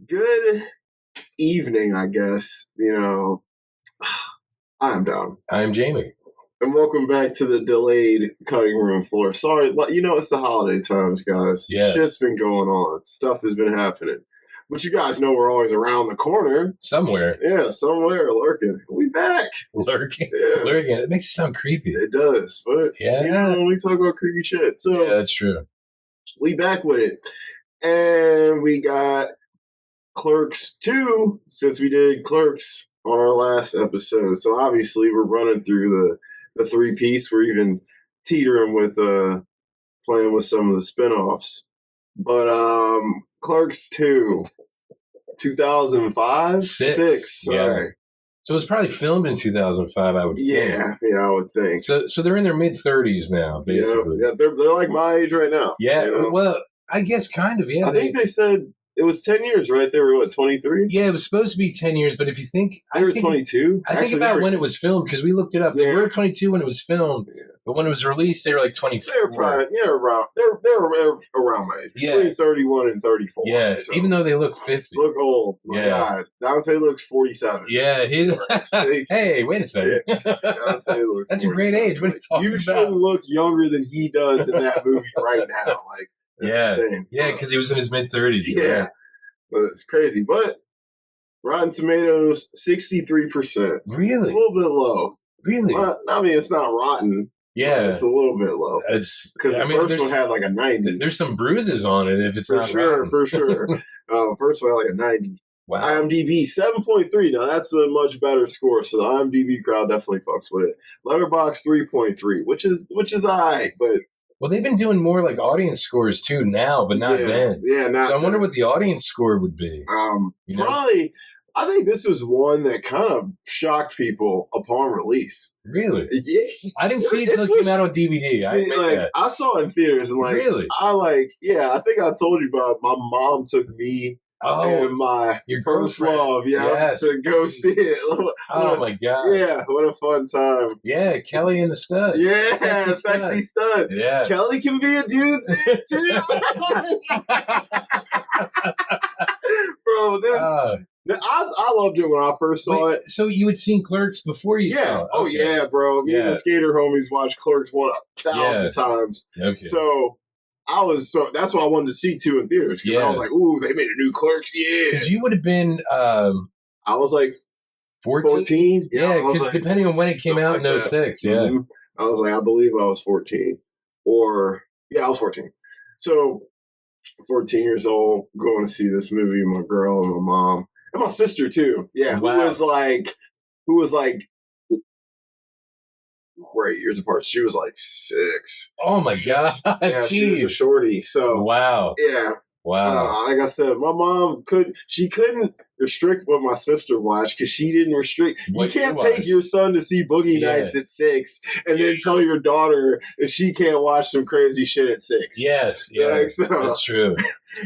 Good evening, I guess. I'm Dom. I'm Jamie. And welcome back to the delayed cutting room floor. Sorry, it's the holiday times, guys. Yes. Shit's been going on. Stuff has been happening. But you guys know we're always around the corner. Somewhere. Yeah, somewhere lurking. We back. Lurking. Yeah. Lurking. It makes it sound creepy. It does. But, we talk about creepy shit. So, yeah, that's true. We back with it. And we got Clerks 2, since we did Clerks on our last episode. So obviously we're running through the three-piece. We're even teetering with playing with some of the spinoffs. But Clerks 2, 2005? Six. Sorry. Yeah. So it was probably filmed in 2005, I would think. Yeah, I would think. So they're in their mid-30s now, basically. Yeah, they're like my age right now. Yeah, well, I guess kind of, yeah. I think they said it was 10 years, right? They were, 23? Yeah, it was supposed to be 10 years, but if you think... They were 22? I think about when it was filmed, because we looked it up. They were 22 when it was filmed, but when it was released, they were like 24. They were probably, around my age. Between 31 and 34. Yeah, so. Even though they look 50. Look old. My God. Dante looks 47. Yeah, hey, wait a second. Dante looks That's 47. a great age. What are you talking about? You shouldn't look younger than he does in that movie right now. That's insane. Yeah, because he was in his mid-30s. Yeah. Right? But it's crazy. But Rotten Tomatoes, 63%. Really? A little bit low. Really? I mean, it's not rotten. Yeah. It's a little bit low. It's because the first one had like a 90. There's some bruises on it if it's for not sure, rotten. For sure. First one had like a 90. Wow. IMDb 7.3. Now that's a much better score, so the IMDb crowd definitely fucks with it. Letterboxd 3.3, which is alright, but well, they've been doing more like audience scores too now, but not then. Yeah, not so I wonder what the audience score would be. Probably, I think this is one that kind of shocked people upon release. Really? Yeah. I didn't see it until it came out on DVD. I saw it in theaters and really? I think I told you about it. My mom took me and my first love, to go see it. Oh my God. Yeah, what a fun time. Yeah, Kelly and the Stud. Yeah, sexy stud. Yeah. Kelly can be a dude's name too. Bro, I loved it when I first saw it. So you had seen Clerks before you saw it? Oh, yeah, bro. Me and the skater homies watched Clerks 1,000 times. Okay. So that's why I wanted to see 2 in theaters. Because I was like, ooh, they made a new Clerks. Yeah. Because you would have been... I was like 14? Yeah, because depending on when it came out in 06. Yeah. Mm-hmm. I was like, I believe I was 14. I was 14. So 14 years old, going to see this movie with my girl and my mom. And my sister, too. Yeah, wow. who was like, we're 8 years apart. She was like 6. Oh, my God. Yeah, she was a shorty. So, wow. Yeah. Wow. Like I said, my mom couldn't restrict what my sister watched because she didn't restrict. You can't take your son to see Boogie Nights at 6 and then tell your daughter if she can't watch some crazy shit at 6. Yes. Yeah. That's true.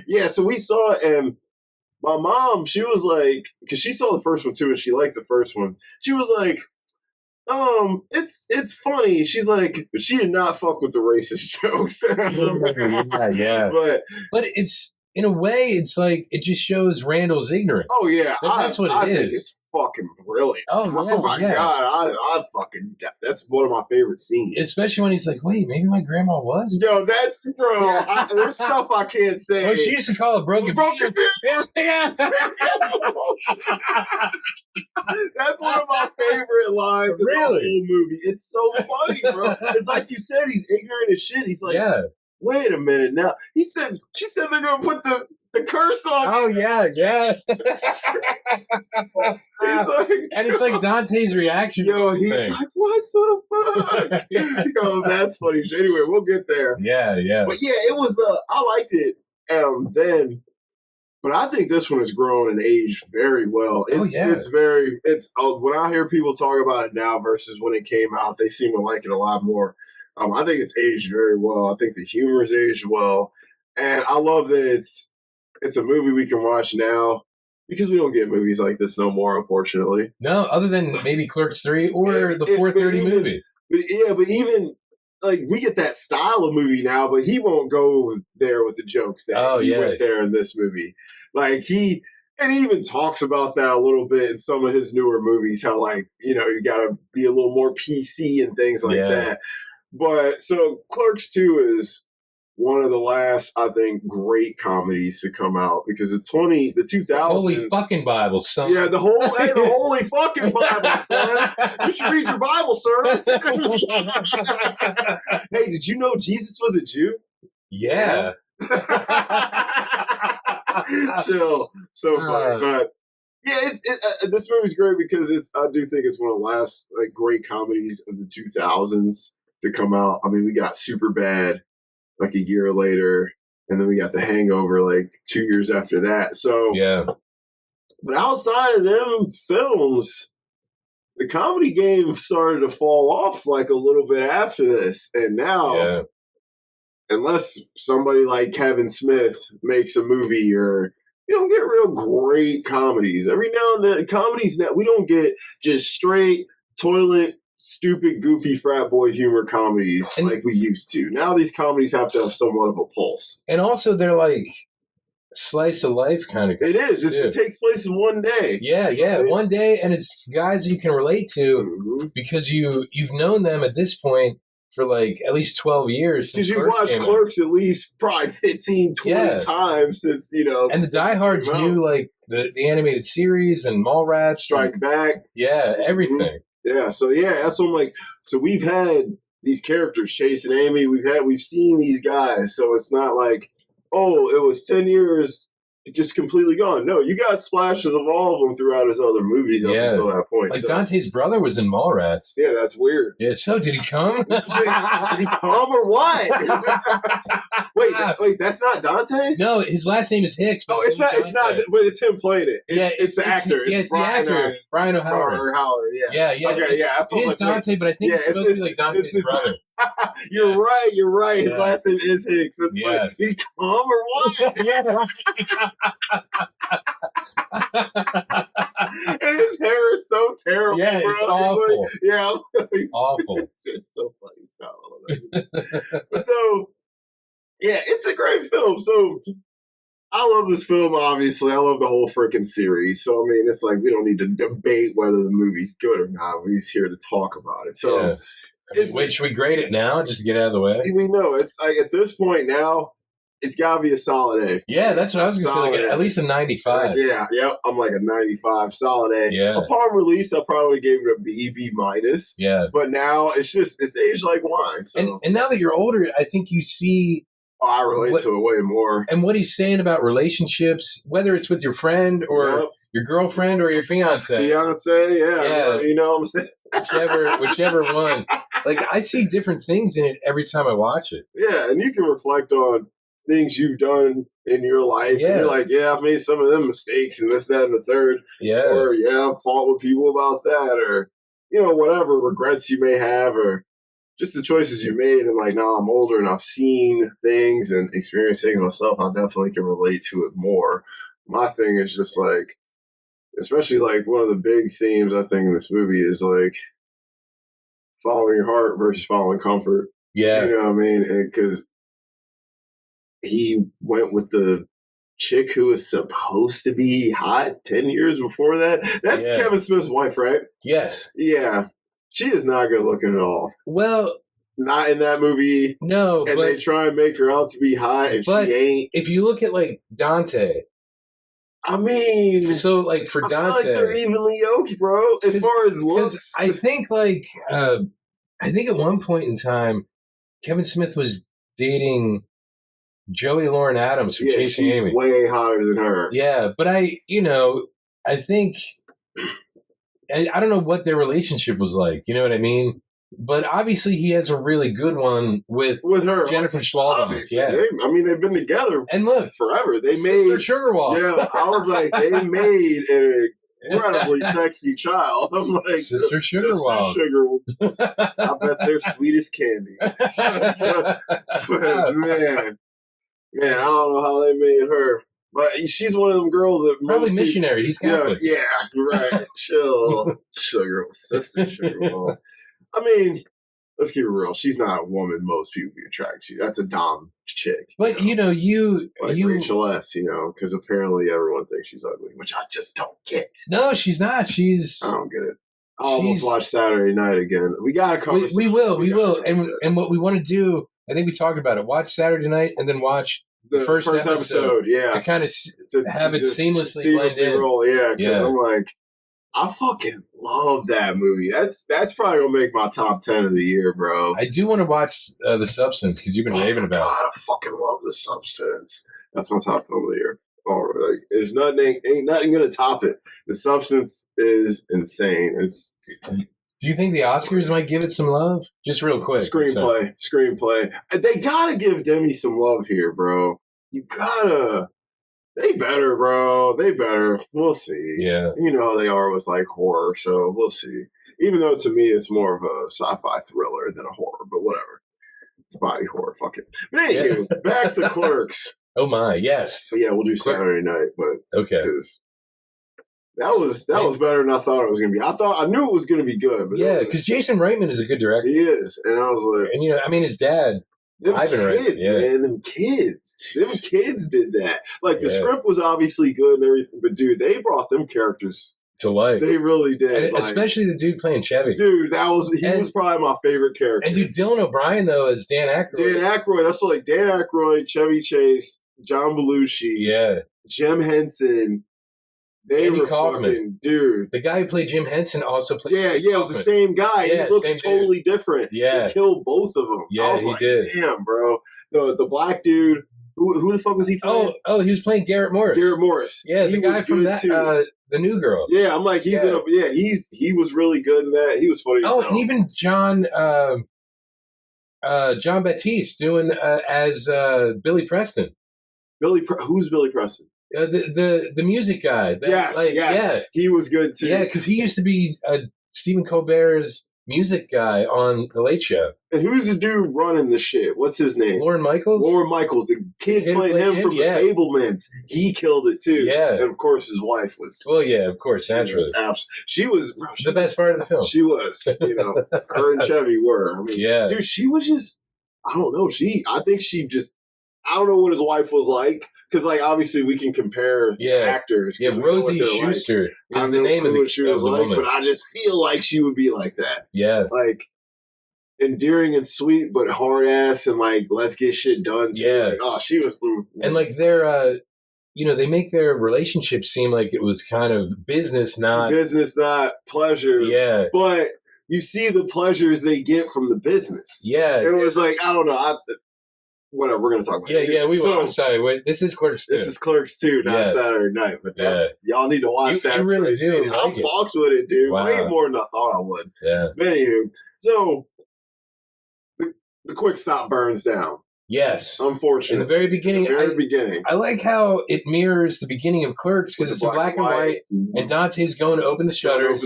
Yeah. So we saw it, and my mom, she was like, because she saw the first one too, and she liked the first one. She was like, it's funny. She's like, but she did not fuck with the racist jokes. Yeah. But it's, in a way, it's like, it just shows Randall's ignorance. Oh, yeah. That's what it is. Think it's fucking brilliant. Oh my God. That's one of my favorite scenes. Especially when he's like, wait, maybe my grandma was? Yo, there's stuff I can't say. Oh, she used to call it broken beer. That's one of my favorite lines in the whole movie. It's so funny, bro. It's like you said, he's ignorant as shit. He's like, wait a minute now. She said they're going to put the curse on. Oh, yeah, yes. And it's like Dante's reaction. Yo, he's like, what the fuck? Yo, that's funny. Anyway, we'll get there. Yeah. But yeah, it was, I liked it then. But I think this one has grown and aged very well. It's when I hear people talk about it now versus when it came out, they seem to like it a lot more. I think it's aged very well. I think the humor is aged well. And I love that it's a movie we can watch now because we don't get movies like this no more, unfortunately. No, other than maybe Clerks 3 or the 4:30 movie. But even like we get that style of movie now, but he won't go there with the jokes that he went there in this movie. Like And he even talks about that a little bit in some of his newer movies, how, like, you know, you got to be a little more PC and things like that. But so Clerks 2 is one of the last, I think, great comedies to come out because the 2000s. Holy fucking Bible, son. Yeah, the holy fucking Bible, son. You should read your Bible, sir. Hey, did you know Jesus was a Jew? Yeah. Chill. So funny. But yeah, this movie's great because I do think it's one of the last like great comedies of the 2000s to come out. I mean, we got Superbad like a year later, and then we got The Hangover like 2 years after that. So yeah. But outside of them films, the comedy game started to fall off like a little bit after this, and now, unless somebody like Kevin Smith makes a movie, or you don't get real great comedies. Every now and then, comedies that we don't get just straight toilet, stupid, goofy frat boy humor comedies like we used to. Now these comedies have to have somewhat of a pulse, and also they're like slice of life kind of. It is. It takes place in one day. Yeah, right? One day, and it's guys you can relate to because you've known them at this point for like at least 12 years. Because you've watched Clerks at least probably 15, 20 times since, you know. And the diehards knew like the animated series and Mallrats. Strike Back. Yeah, everything. Yeah, so that's what I'm like. So we've had these characters, Chase and Amy. We've seen these guys. So it's not like, oh, it was 10 years, just completely gone. No, you got splashes of all of them throughout his other movies up until that point. Like Dante's brother was in Mallrats. Yeah, that's weird. Yeah, so did he come? did he come or what? wait, that's not Dante? No, his last name is Hicks. Oh, it's not, but it's him playing it. It's the actor. It's the actor. Brian O'Halloran. Yeah. Okay, it is Dante, but I think it's supposed to be like Dante's brother. You're right. His last name is Hicks. That's funny. Did he come or what? And his hair is so terrible. Yeah, bro. It's awful. It's awful. It's just so funny. So, yeah, it's a great film. So, I love this film, obviously. I love the whole freaking series. So, I mean, it's like we don't need to debate whether the movie's good or not. We're just here to talk about it. So, wait, should we grade it now just to get out of the way? We know. It's like at this point now, it's got to be a solid A. Yeah, that's what I was going to say. Like at least a 95. I'm like a 95, solid A. Yeah. Upon release, I probably gave it a B minus. Yeah. But now it's aged like wine. So. And now that you're older, I think you see. Oh, I relate to it way more. And what he's saying about relationships, whether it's with your friend or your girlfriend or your fiance. Yeah. You know what I'm saying? Whichever one. Like, I see different things in it every time I watch it. Yeah, and you can reflect on things you've done in your life. Yeah. And you're like, I've made some of them mistakes and this, that, and the third. Yeah. Or, I've fought with people about that. Or, whatever regrets you may have or just the choices you made. And like, now I'm older and I've seen things and experienced things myself. I definitely can relate to it more. My thing is just like, especially like one of the big themes I think in this movie is like following your heart versus following comfort. Yeah. You know what I mean? Because he went with the chick who was supposed to be hot 10 years before that. That's Kevin Smith's wife, right? Yes. Yeah. She is not good looking at all. Well, not in that movie. No. And they try and make her out to be hot and she ain't. If you look at like Dante. I mean, so like for Dante, I feel like they're evenly yoked, bro. As far as looks, I think like I think at one point in time, Kevin Smith was dating Joey Lauren Adams from Chasing Amy. Way hotter than her. Yeah, but I think I don't know what their relationship was like. You know what I mean? But obviously, he has a really good one with her, Jennifer Schwalbe. Yeah, they've been together and look forever. They made Sugar Walls. Yeah, I was like, they made an incredibly sexy child. I'm like, Sister Sugar Walls. I bet they're sweet as candy. But man, I don't know how they made her. But she's one of them girls that probably missionary. He's Catholic. Yeah, right. Chill, Sister Sugar Walls. I mean, let's keep it real. She's not a woman most people be attracted to. That's a dom chick. But you Rachel S. Because apparently everyone thinks she's ugly, which I just don't get. No, she's not. I don't get it. I almost watched Saturday Night again. We gotta cover. We will. And what we want to do, I think we talked about it. Watch Saturday Night and then watch the first episode. Yeah, to kind of have it seamlessly roll. Yeah, because I'm like, I fucking love that movie. That's probably gonna make my top 10 of the year, bro. I do want to watch The Substance because you've been raving about it. I fucking love The Substance. That's my top film of the year. Like, there's ain't nothing gonna top it. The Substance is insane. Do you think the Oscars might give it some love? Just real quick. Screenplay. They gotta give Demi some love here, bro. You gotta. They better, bro. They better. We'll see. Yeah. You know how they are with like horror, so we'll see. Even though to me it's more of a sci-fi thriller than a horror, but whatever. It's body horror. Fuck it. But anyway, back to Clerks. Oh my, yes. So yeah, we'll do Saturday night, but okay. That was better than I thought it was gonna be. I knew it was gonna be good, but because Jason Reitman is a good director. He is, and I was like, and his dad. Them kids did that. Like the script was obviously good and everything, but dude, they brought them characters to life. They really did, especially the dude playing Chevy. Dude, he was probably my favorite character. And dude, Dylan O'Brien though is Dan Aykroyd. That's what Dan Aykroyd, Chevy Chase, John Belushi, Jim Henson. They Andy were Kaufman. Fucking, dude. The guy who played Jim Henson also played. Yeah, it was the same guy. He looks totally different. Yeah, he killed both of them. Yeah, he did. Damn, bro. The black dude. Who the fuck was he playing? Oh, he was playing Garrett Morris. Garrett Morris. Yeah, the guy from that. The New Girl. Yeah, I'm like he was really good in that. He was funny. And even John Baptiste doing as Billy Preston. Who's Billy Preston? The music guy. Yes. Yeah, he was good too. Yeah, because he used to be Stephen Colbert's music guy on The Late Show. And who's the dude running the shit? What's his name? Lorne Michaels, the kid playing him from The Fabelmans. He killed it too. Yeah, and of course his wife was. Well, yeah, of course, naturally. She was the best part of the film. She was. Her and Chevy were. I mean, dude, she was just. I don't know. I think she just. I don't know what his wife was like. Because, obviously we can compare actors. Yeah, Rosie Schuster is the name of the woman. But I just feel like she would be like that. Yeah. Endearing and sweet, but hard ass and, let's get shit done. Too. Yeah. She was... And, their, they make their relationship seem like it was kind of business, not pleasure. Yeah. But you see the pleasures they get from the business. Yeah. It was I don't know. Whatever, we're going to talk about it. Yeah, we will. I'm sorry. Wait, this is Clerks 2. This is Clerks 2, not Saturday Night. But y'all need to watch that. You really do. I fucked with it, dude. Wow. Way more than I thought I would. Yeah. But anywho, so the quick stop burns down. Yes. Unfortunately. In the very beginning. Beginning. I like how it mirrors the beginning of Clerks because it's black and white, and Dante's going to open the shutters.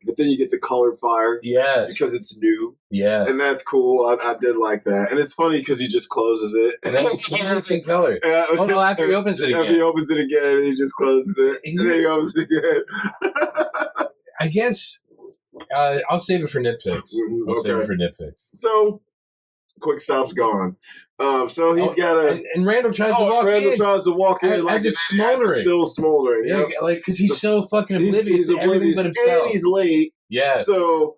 But then you get the color fire. Yes. Because it's new. Yeah. And that's cool. I did like that. And it's funny because he just closes it. And then it's in color. After he opens it again. After he opens it again, and he just closes it. And then he opens it again. I guess I'll save it for nitpicks. Save it for nitpicks. So... Quick stop's gone. So he's got a... And Randall tries to walk in. Randall tries to walk in. As it's smoldering. It's still smoldering. Yeah, because he's so fucking oblivious to everything but himself. And he's late. Yeah. So,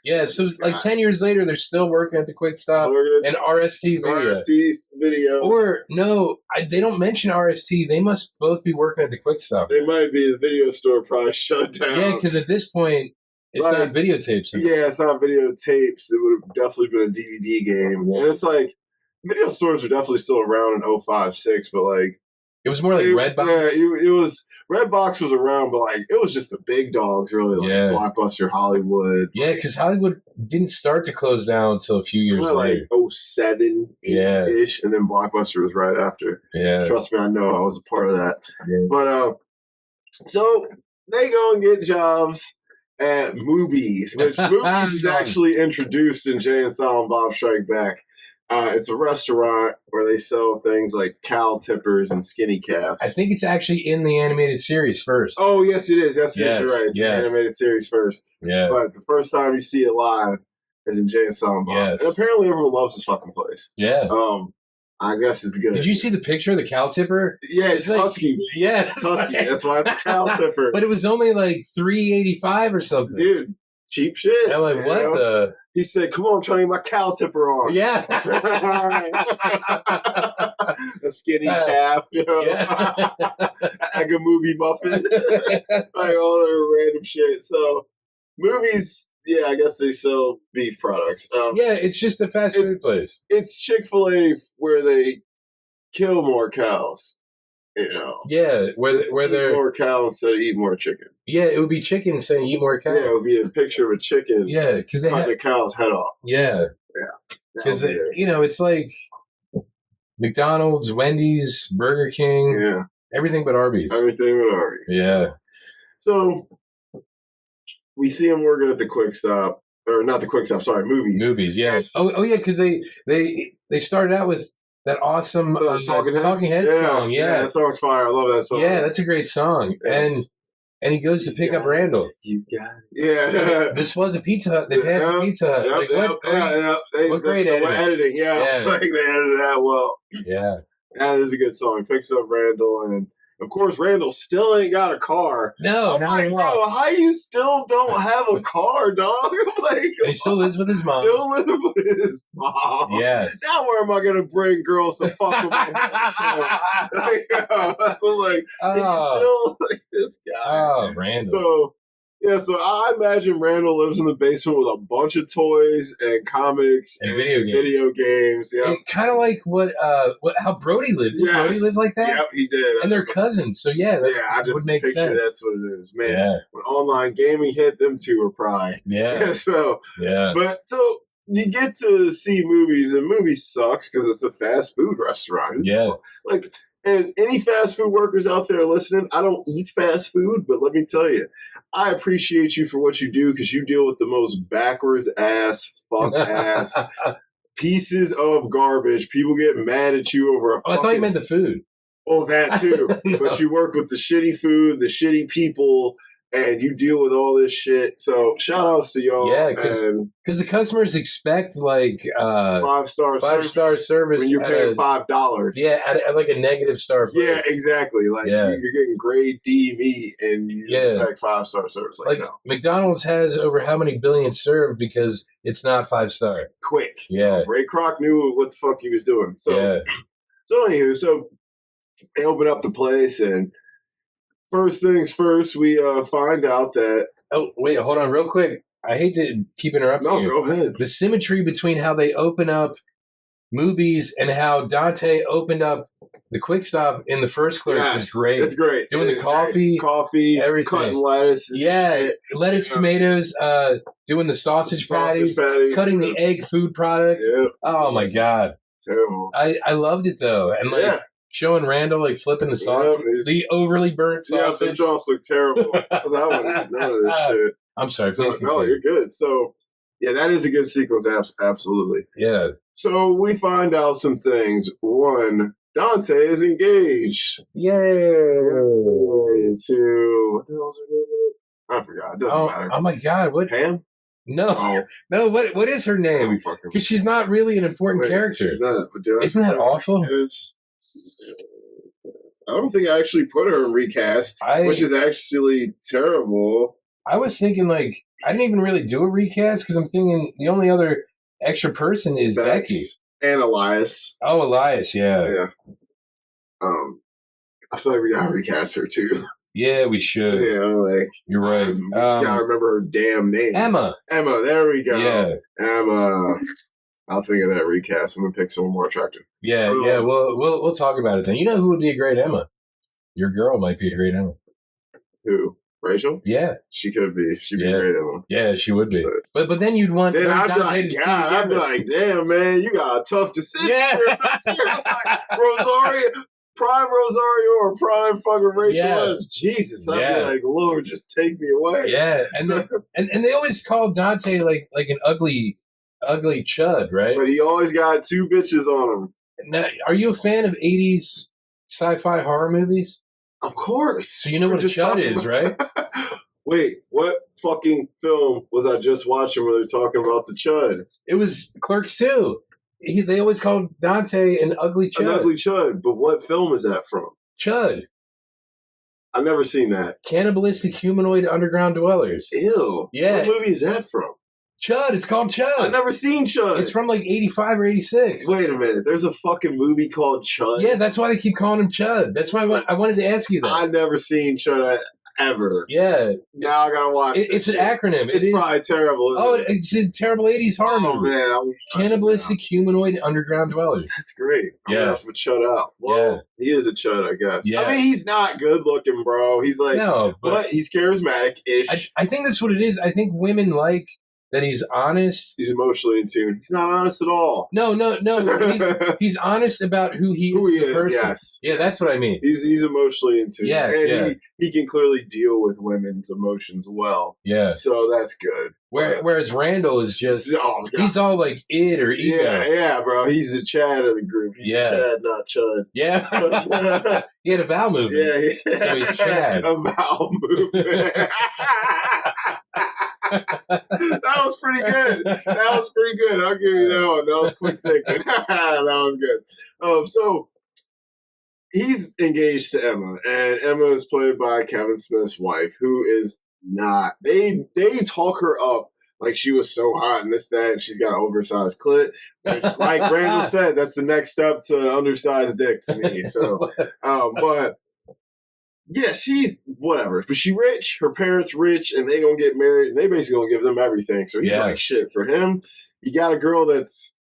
Yeah, so 10 years later, they're still working at the Quick Stop and RST video. RST's video. Or, no, they don't mention RST. They must both be working at the Quick Stop. They might be. The video store probably shut down. Yeah, because at this point... It's not videotapes. Yeah, it's not videotapes. It would have definitely been a DVD game. Yeah. And it's video stores are definitely still around in 05, 06, but it was more like Redbox. Yeah, it was... Redbox was around, but it was just the big dogs, really. Blockbuster, Hollywood. Yeah, because Hollywood didn't start to close down until a few years later. 07, 8-ish, and then Blockbuster was right after. Yeah. Trust me, I know. I was a part of that. Yeah. But, so, they go and get jobs at Movies, which Movies is actually introduced in Jay and Silent Bob Strike Back. It's a restaurant where they sell things like cow tippers and skinny calves. I think it's actually in the animated series first. Oh, yes, it is. Yes, you're right. It's the animated series first. Yeah. But the first time you see it live, Is in Jay and Silent Bob. Yes. And apparently everyone loves this fucking place. Yeah. I guess it's good. Did you see the picture of the cow tipper? Yeah, it's husky. Yeah, it's husky. That's why it's a cow tipper. But it was only like $3.85 or something. Dude, cheap shit. I'm like, what the? He said, "Come on, I'm trying to get my cow tipper on." Yeah. A skinny calf, Yeah. like a movie muffin, like all the random shit. So, movies. Yeah, I guess they sell beef products. Yeah, it's just a fast food place. It's Chick-fil-A where they kill more cows. Yeah, where they're more cows instead of eat more chicken. Yeah, it would be chicken saying eat more cow. Yeah, it would be a picture of a chicken. Yeah, because they cut the cow's head off. Yeah, because it's like McDonald's, Wendy's, Burger King, everything but Arby's. Everything but Arby's. Yeah. So we see him working at the Quick Stop, or not the Quick Stop. Sorry, movies. Movies. Yeah. Oh yeah, because they started out with that awesome Talking Heads song. Yeah, that song's fire. I love that song. Yeah, that's a great song. Yes. And he goes to pick up Randall. You got it. Yeah. This was a Pizza Hut. They passed the Pizza Hut. What great editing. Yeah, it's like they edited that well. Yeah. That is a good song. He picks up Randall, and of course, Randall still ain't got a car. No, not anymore. Bro, how you still don't have a car, dog? Like, and he still lives with his mom. Still lives with his mom. Yes. Now where am I going to bring girls to fuck with my mom? So like, he's still like this guy. Oh, Randall. So I imagine Randall lives in the basement with a bunch of toys and comics and video games. Yeah, kind of like how Brody lived. Did Brody live like that? Yep, he did. And they're cousins, so I just would make picture sense. That's what it is, man. Yeah. When online gaming hit, them two are probably. Yeah. But so you get to see movies, and movies sucks because it's a fast food restaurant. Yeah. Like. And any fast food workers out there listening, I don't eat fast food, but let me tell you, I appreciate you for what you do because you deal with the most backwards ass, fuck ass pieces of garbage. People get mad at you over I thought you meant the food. Oh, that too. No. But you work with the shitty food, the shitty people, and you deal with all this shit. So shout outs to y'all. Yeah, because the customers expect like 5-star service when you're paying $5. Yeah, at like a negative star price. Yeah, exactly. Like you're getting grade D meat and you expect 5-star service. Like no. McDonald's has over how many billion served because it's not 5-star. Quick. Yeah. Ray Kroc knew what the fuck he was doing. So anywho, they open up the place, and first things first, we find out that... Oh, wait, hold on real quick. I hate to keep interrupting you. No, go ahead. The symmetry between how they open up movies and how Dante opened up the Quick Stop in the first Clerks is great. It's great. Doing the coffee, everything. Cutting lettuce. Lettuce, tomatoes, doing the sausage patties, cutting the egg food product. Yep. Oh, my God. Terrible. I loved it, though. And showing Randall like flipping the sausage, the overly burnt sausage. Yeah, the jaws look terrible because I wouldn't eat none of this shit. I'm sorry. No, you're good. So, that is a good sequence. Absolutely. Yeah. So we find out some things. One, Dante is engaged. Yay! To what else? I forgot. It doesn't matter. Oh my God! What? Pam? No. What is her name? Because she's not really an important character. She's not. Isn't that awful? I don't think I actually put her in recast, which is actually terrible. I was thinking I didn't even really do a recast because I'm thinking the only other extra person is Becky and Elias. Oh, Elias, yeah. I feel like we gotta recast her too. Yeah, we should. Yeah, you're right. We just gotta remember her damn name. Emma. There we go. Yeah, Emma. I'll think of that recast. I'm gonna pick someone more attractive. Yeah. We'll talk about it then. You know who would be a great Emma? Your girl might be a great Emma. Who? Rachel? Yeah, she could be. She'd be great Emma. Yeah, she would be. But then you'd want. Then I'd be like, damn man, you got a tough decision. Yeah. Rosario, prime Rosario or prime fucking Rachel. Jesus, I'd be like, Lord, just take me away. Yeah, and they always call Dante like an ugly chud, right? But he always got 2 bitches on him. Now, are you a fan of 80s sci-fi horror movies? Of course. So you know what a chud is, right? Wait, what fucking film was I just watching where they're talking about the Chud? It was Clerks 2. They always called Dante an ugly Chud. An ugly Chud, but what film is that from? Chud. I've never seen that. Cannibalistic humanoid underground dwellers. Ew. Yeah. What movie is that from? Chud. It's called Chud. I've never seen Chud. It's from like 85 or 86. Wait a minute. There's a fucking movie called Chud? Yeah, that's why they keep calling him Chud. That's why I wanted to ask you that. I've never seen Chud ever. Yeah. Now I gotta watch it. It's an acronym. It's probably terrible. It's a terrible 80s horror movie. Oh, man. Cannibalistic humanoid underground dwellers. That's great. I'm gonna have to Chud out. Well, he is a Chud, I guess. Yeah. I mean, he's not good looking, bro. He's like, but he's charismatic-ish. I think that's what it is. I think women like that he's honest. He's emotionally in tune. He's not honest at all. No. He's honest about who he is as a person. Yes. Yeah, that's what I mean. He's emotionally in tune. Yes, and he can clearly deal with women's emotions well. Yeah. So that's good. Whereas Randall is just, he's all like id or ego. Yeah, bro. He's the Chad of the group. He's Chad, not Chud. Yeah. He had a vowel movement. Yeah. So he's Chad. A vowel movement. That was pretty good. I'll give you that one. That was quick thinking. That was good. So he's engaged to Emma, and Emma is played by Kevin Smith's wife, who is not. They talk her up like she was so hot and this, that, and she's got an oversized clit. Which, like Randall said, that's the next step to undersized dick to me. So, but yeah, she's whatever. But she rich, her parents rich, and they gonna get married, and they basically gonna give them everything. So he's like, shit, for him, you got a girl that's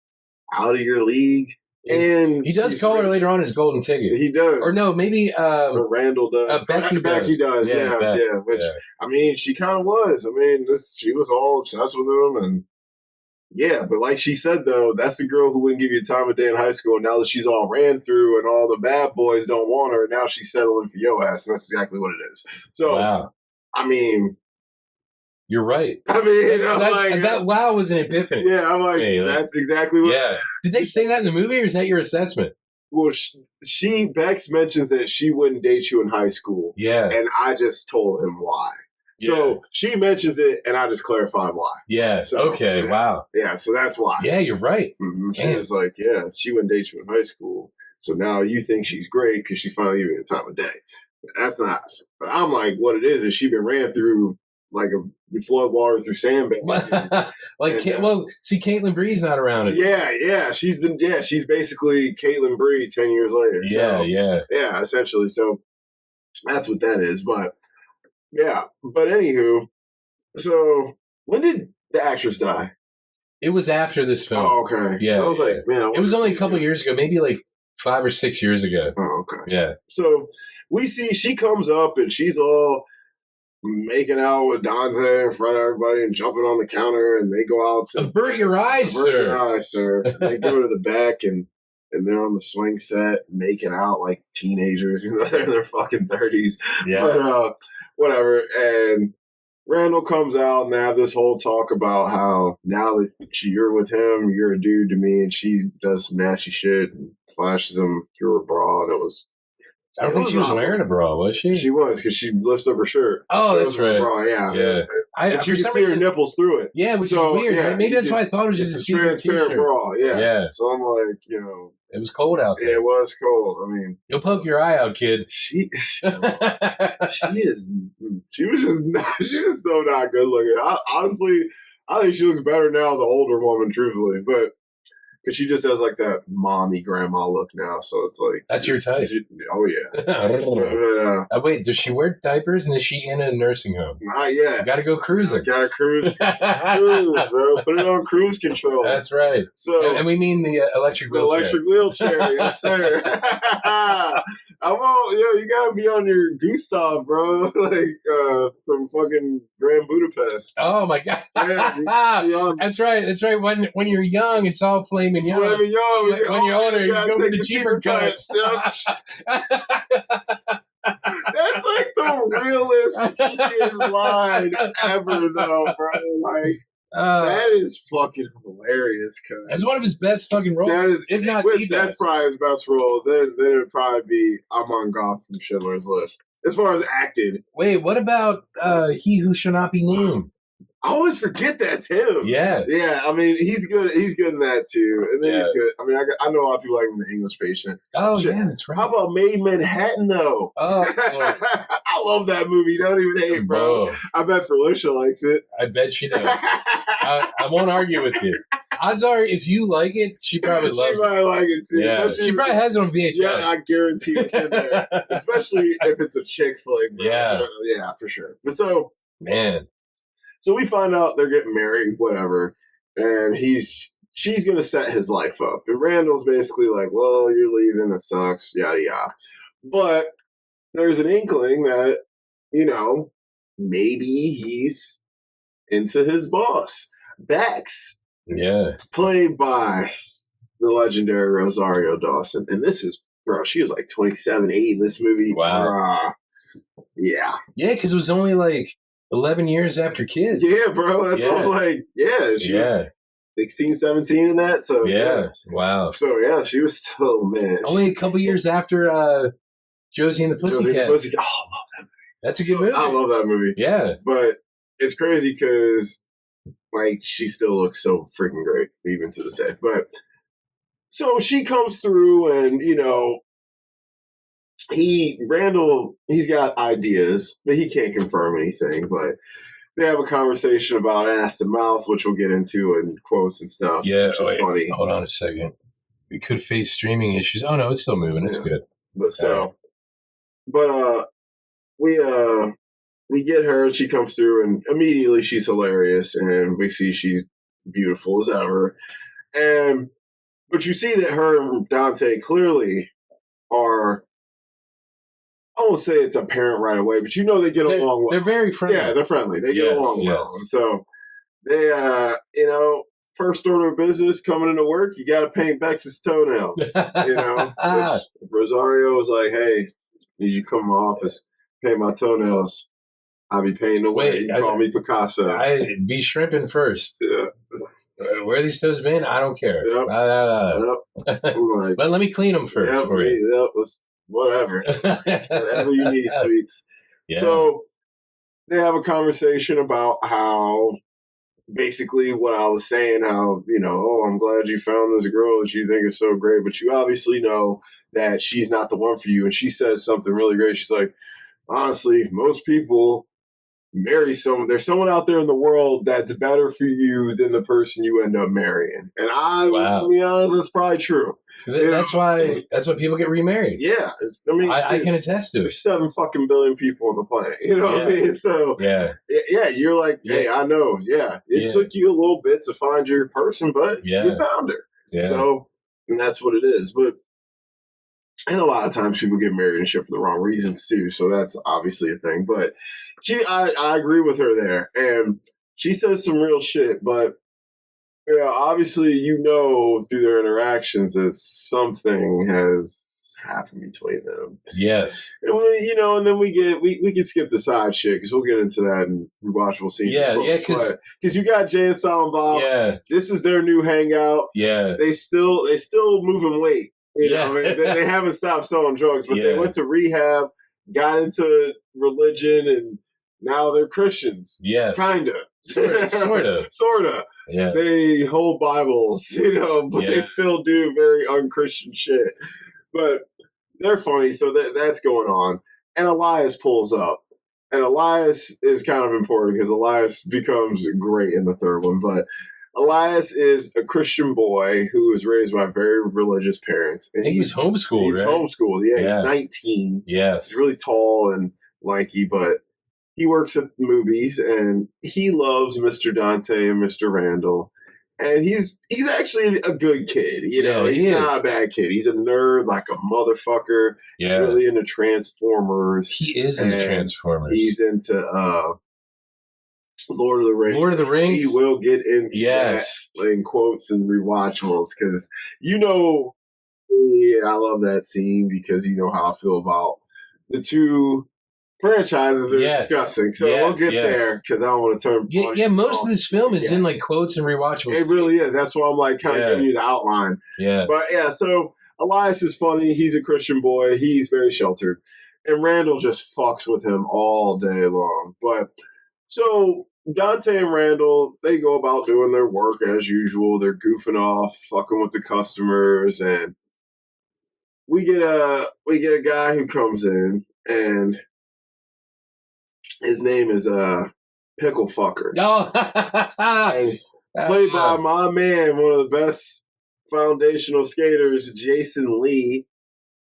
out of your league. And he does call her later on his golden ticket. He does. Or no, maybe or Randall does. Becky does. Yeah. Which, I mean, she kind of was. I mean, she was all obsessed with him. And yeah, but like she said, though, that's the girl who wouldn't give you the time of day in high school. And now that she's all ran through and all the bad boys don't want her, now she's settling for your ass. And that's exactly what it is. So, I mean... You're right. I mean, that wow was an epiphany. Yeah, I'm like, that's exactly what. Yeah. Did they say that in the movie, or is that your assessment? Well, Bex mentions that she wouldn't date you in high school. Yeah. And I just told him why. Yeah. So she mentions it, and I just clarified why. Yeah. So, okay. Wow. Yeah. So that's why. Yeah, you're right. Mm-hmm. She was like, she wouldn't date you in high school. So now you think she's great because she finally gave you the time of day. That's not. But I'm like, what it is she been ran through like a flood water through sandbags. See, Caitlin Bree's not around it. Yeah. She's basically Caitlin Bree 10 years later. Yeah, essentially. So that's what that is. But yeah. But anywho, so when did the actress die? It was after this film. Oh, okay. Yeah. So I was like, man, it was only a couple years ago, maybe like 5 or 6 years ago. Oh, okay. Yeah. So we see she comes up and she's all making out with Dante in front of everybody and jumping on the counter, and they go out to avert your eyes, sir. They go to the back and they're on the swing set making out like teenagers. They're in their fucking 30s. Yeah. But whatever. And Randall comes out and they have this whole talk about how now that you're with him, you're a dude to me, and she does some nasty shit and flashes him through her bra, and it was. I don't think she was wearing a bra, was she? She was, because she lifts up her shirt. Oh, that's right. Bra, yeah. And you can see her nipples through it. Yeah, which is weird. Yeah, maybe that's why I thought it was just a transparent bra. Yeah. So I'm like, it was cold out there. Yeah, it was cold. I mean, you'll poke your eye out, kid. She was so not good looking. Honestly, I think she looks better now as an older woman, truthfully, but. Because she just has like that mommy grandma look now, so it's like that's your type. Oh yeah. Wait, does she wear diapers and is she in a nursing home? Not yet. Gotta go cruising. Gotta cruise, bro. Put it on cruise control. That's right. So, and we mean the electric wheelchair. The electric wheelchair, yes, sir. You gotta be on your Gustav, bro. Like from fucking Grand Budapest. Oh my god. Yeah, that's right. That's right. When you're young, it's all flaming young. When you're older, you go for the cheaper cuts. That's like the realest fucking line ever, though, bro. Like. That is fucking hilarious. That's one of his best fucking roles. That is, if not the best. That's probably his best role. Then it'd probably be Amon Goth from Schindler's List. as far as acting. Wait, what about He Who Shall Not Be Named? I always forget that's him. Yeah. Yeah, I mean, he's good. He's good in that, too. And then he's good. I mean, I know a lot of people like him in The English Patient. Oh, yeah, that's right. How about Made in Manhattan, though? Oh. I love that movie. Don't even hate, bro. I bet Felicia likes it. I bet she does. I won't argue with you. Azar, if you like it, she probably loves it. She probably like it, too. Yeah. She probably has it on VHS. Yeah, I guarantee it's in there. Especially if it's a chick flick. Bro. Yeah. Yeah, for sure. But so... Man... So we find out they're getting married, whatever, and she's going to set his life up. And Randall's basically like, well, you're leaving, it sucks, yada, yada. But there's an inkling that, maybe he's into his boss, Bex. Yeah. Played by the legendary Rosario Dawson. And this is, bro, she was like 27, 8 in this movie. Wow. Yeah. Yeah, because it was only like 11 years after Kids. Yeah, bro. That's what I'm like. Yeah. She was 16, 17 in that. So yeah. Wow. So yeah, she was still, man. Only a couple years after Josie and the Pussycat. Oh, I love that movie. That's a good movie. I love that movie. Yeah. But it's crazy because, like, she still looks so freaking great, even to this day. But so she comes through and, Randall, he's got ideas, but he can't confirm anything. But they have a conversation about ass to mouth, which we'll get into in quotes and stuff. Yeah, which is funny. Hold on a second. We could face streaming issues. Oh no, it's still moving. It's good. But we get her. She comes through, and immediately she's hilarious, and we see she's beautiful as ever. But you see that her and Dante clearly are. I won't say it's apparent right away, but they get along well. They're very friendly. Yeah, they're friendly. They get along well. And so they, first order of business coming into work, you got to paint Bex's toenails. Which Rosario was like, hey, need you come to my office, paint my toenails. I'll be painting away. You call me Picasso. I'd be shrimping first. Yeah. Where are these toes been? I don't care. Yep. But let me clean them first for you. Whatever you need, sweets. Yeah. So they have a conversation about how basically what I was saying, how, I'm glad you found this girl that you think is so great, but you obviously know that she's not the one for you. And she says something really great. She's like, honestly, most people marry someone. There's someone out there in the world that's better for you than the person you end up marrying. And to be honest, that's probably true. That's why people get remarried. Yeah. I can attest to it. There's 7 fucking billion people on the planet. You know what I mean? So, yeah, you're like, hey, I know. Yeah. It took you a little bit to find your person, but you found her. Yeah. So, and that's what it is. And a lot of times people get married and shit for the wrong reasons too. So that's obviously a thing. But I agree with her there. And she says some real shit, but obviously, through their interactions that something has happened between them. Yes. And then we can skip the side shit because we'll get into that in rewatchable scenes. Yeah, because you got Jay and Silent Bob. Yeah. This is their new hangout. Yeah. They still moving weight. They haven't stopped selling drugs, but they went to rehab, got into religion, and now they're Christians. Yeah. Kind of. Sort of. Yeah. They hold Bibles, but they still do very unchristian shit. But they're funny, so that's going on. And Elias pulls up. And Elias is kind of important because Elias becomes great in the third one. But Elias is a Christian boy who was raised by very religious parents. And he's homeschooled, right? He's homeschooled, yeah. He's 19. Yes. He's really tall and lanky, but he works at the movies, and he loves Mr. Dante and Mr. Randall. And he's actually a good kid, he's not a bad kid. He's a nerd like a motherfucker. Yeah. He's really into Transformers. He is into Transformers. He's into Lord of the Rings. Lord of the Rings. He will get into that in quotes and rewatchables because I love that scene because you know how I feel about the two franchises they're discussing. So we'll get there because I don't want to turn. Yeah, most of this film is in like quotes and rewatchables. It really is. That's why I'm like kind of giving you the outline. Yeah. But so Elias is funny. He's a Christian boy. He's very sheltered. And Randall just fucks with him all day long. But so Dante and Randall, they go about doing their work as usual. They're goofing off, fucking with the customers, and we get a guy who comes in, and his name is Pickle Fucker. Oh. Played by my man, one of the best foundational skaters, Jason Lee.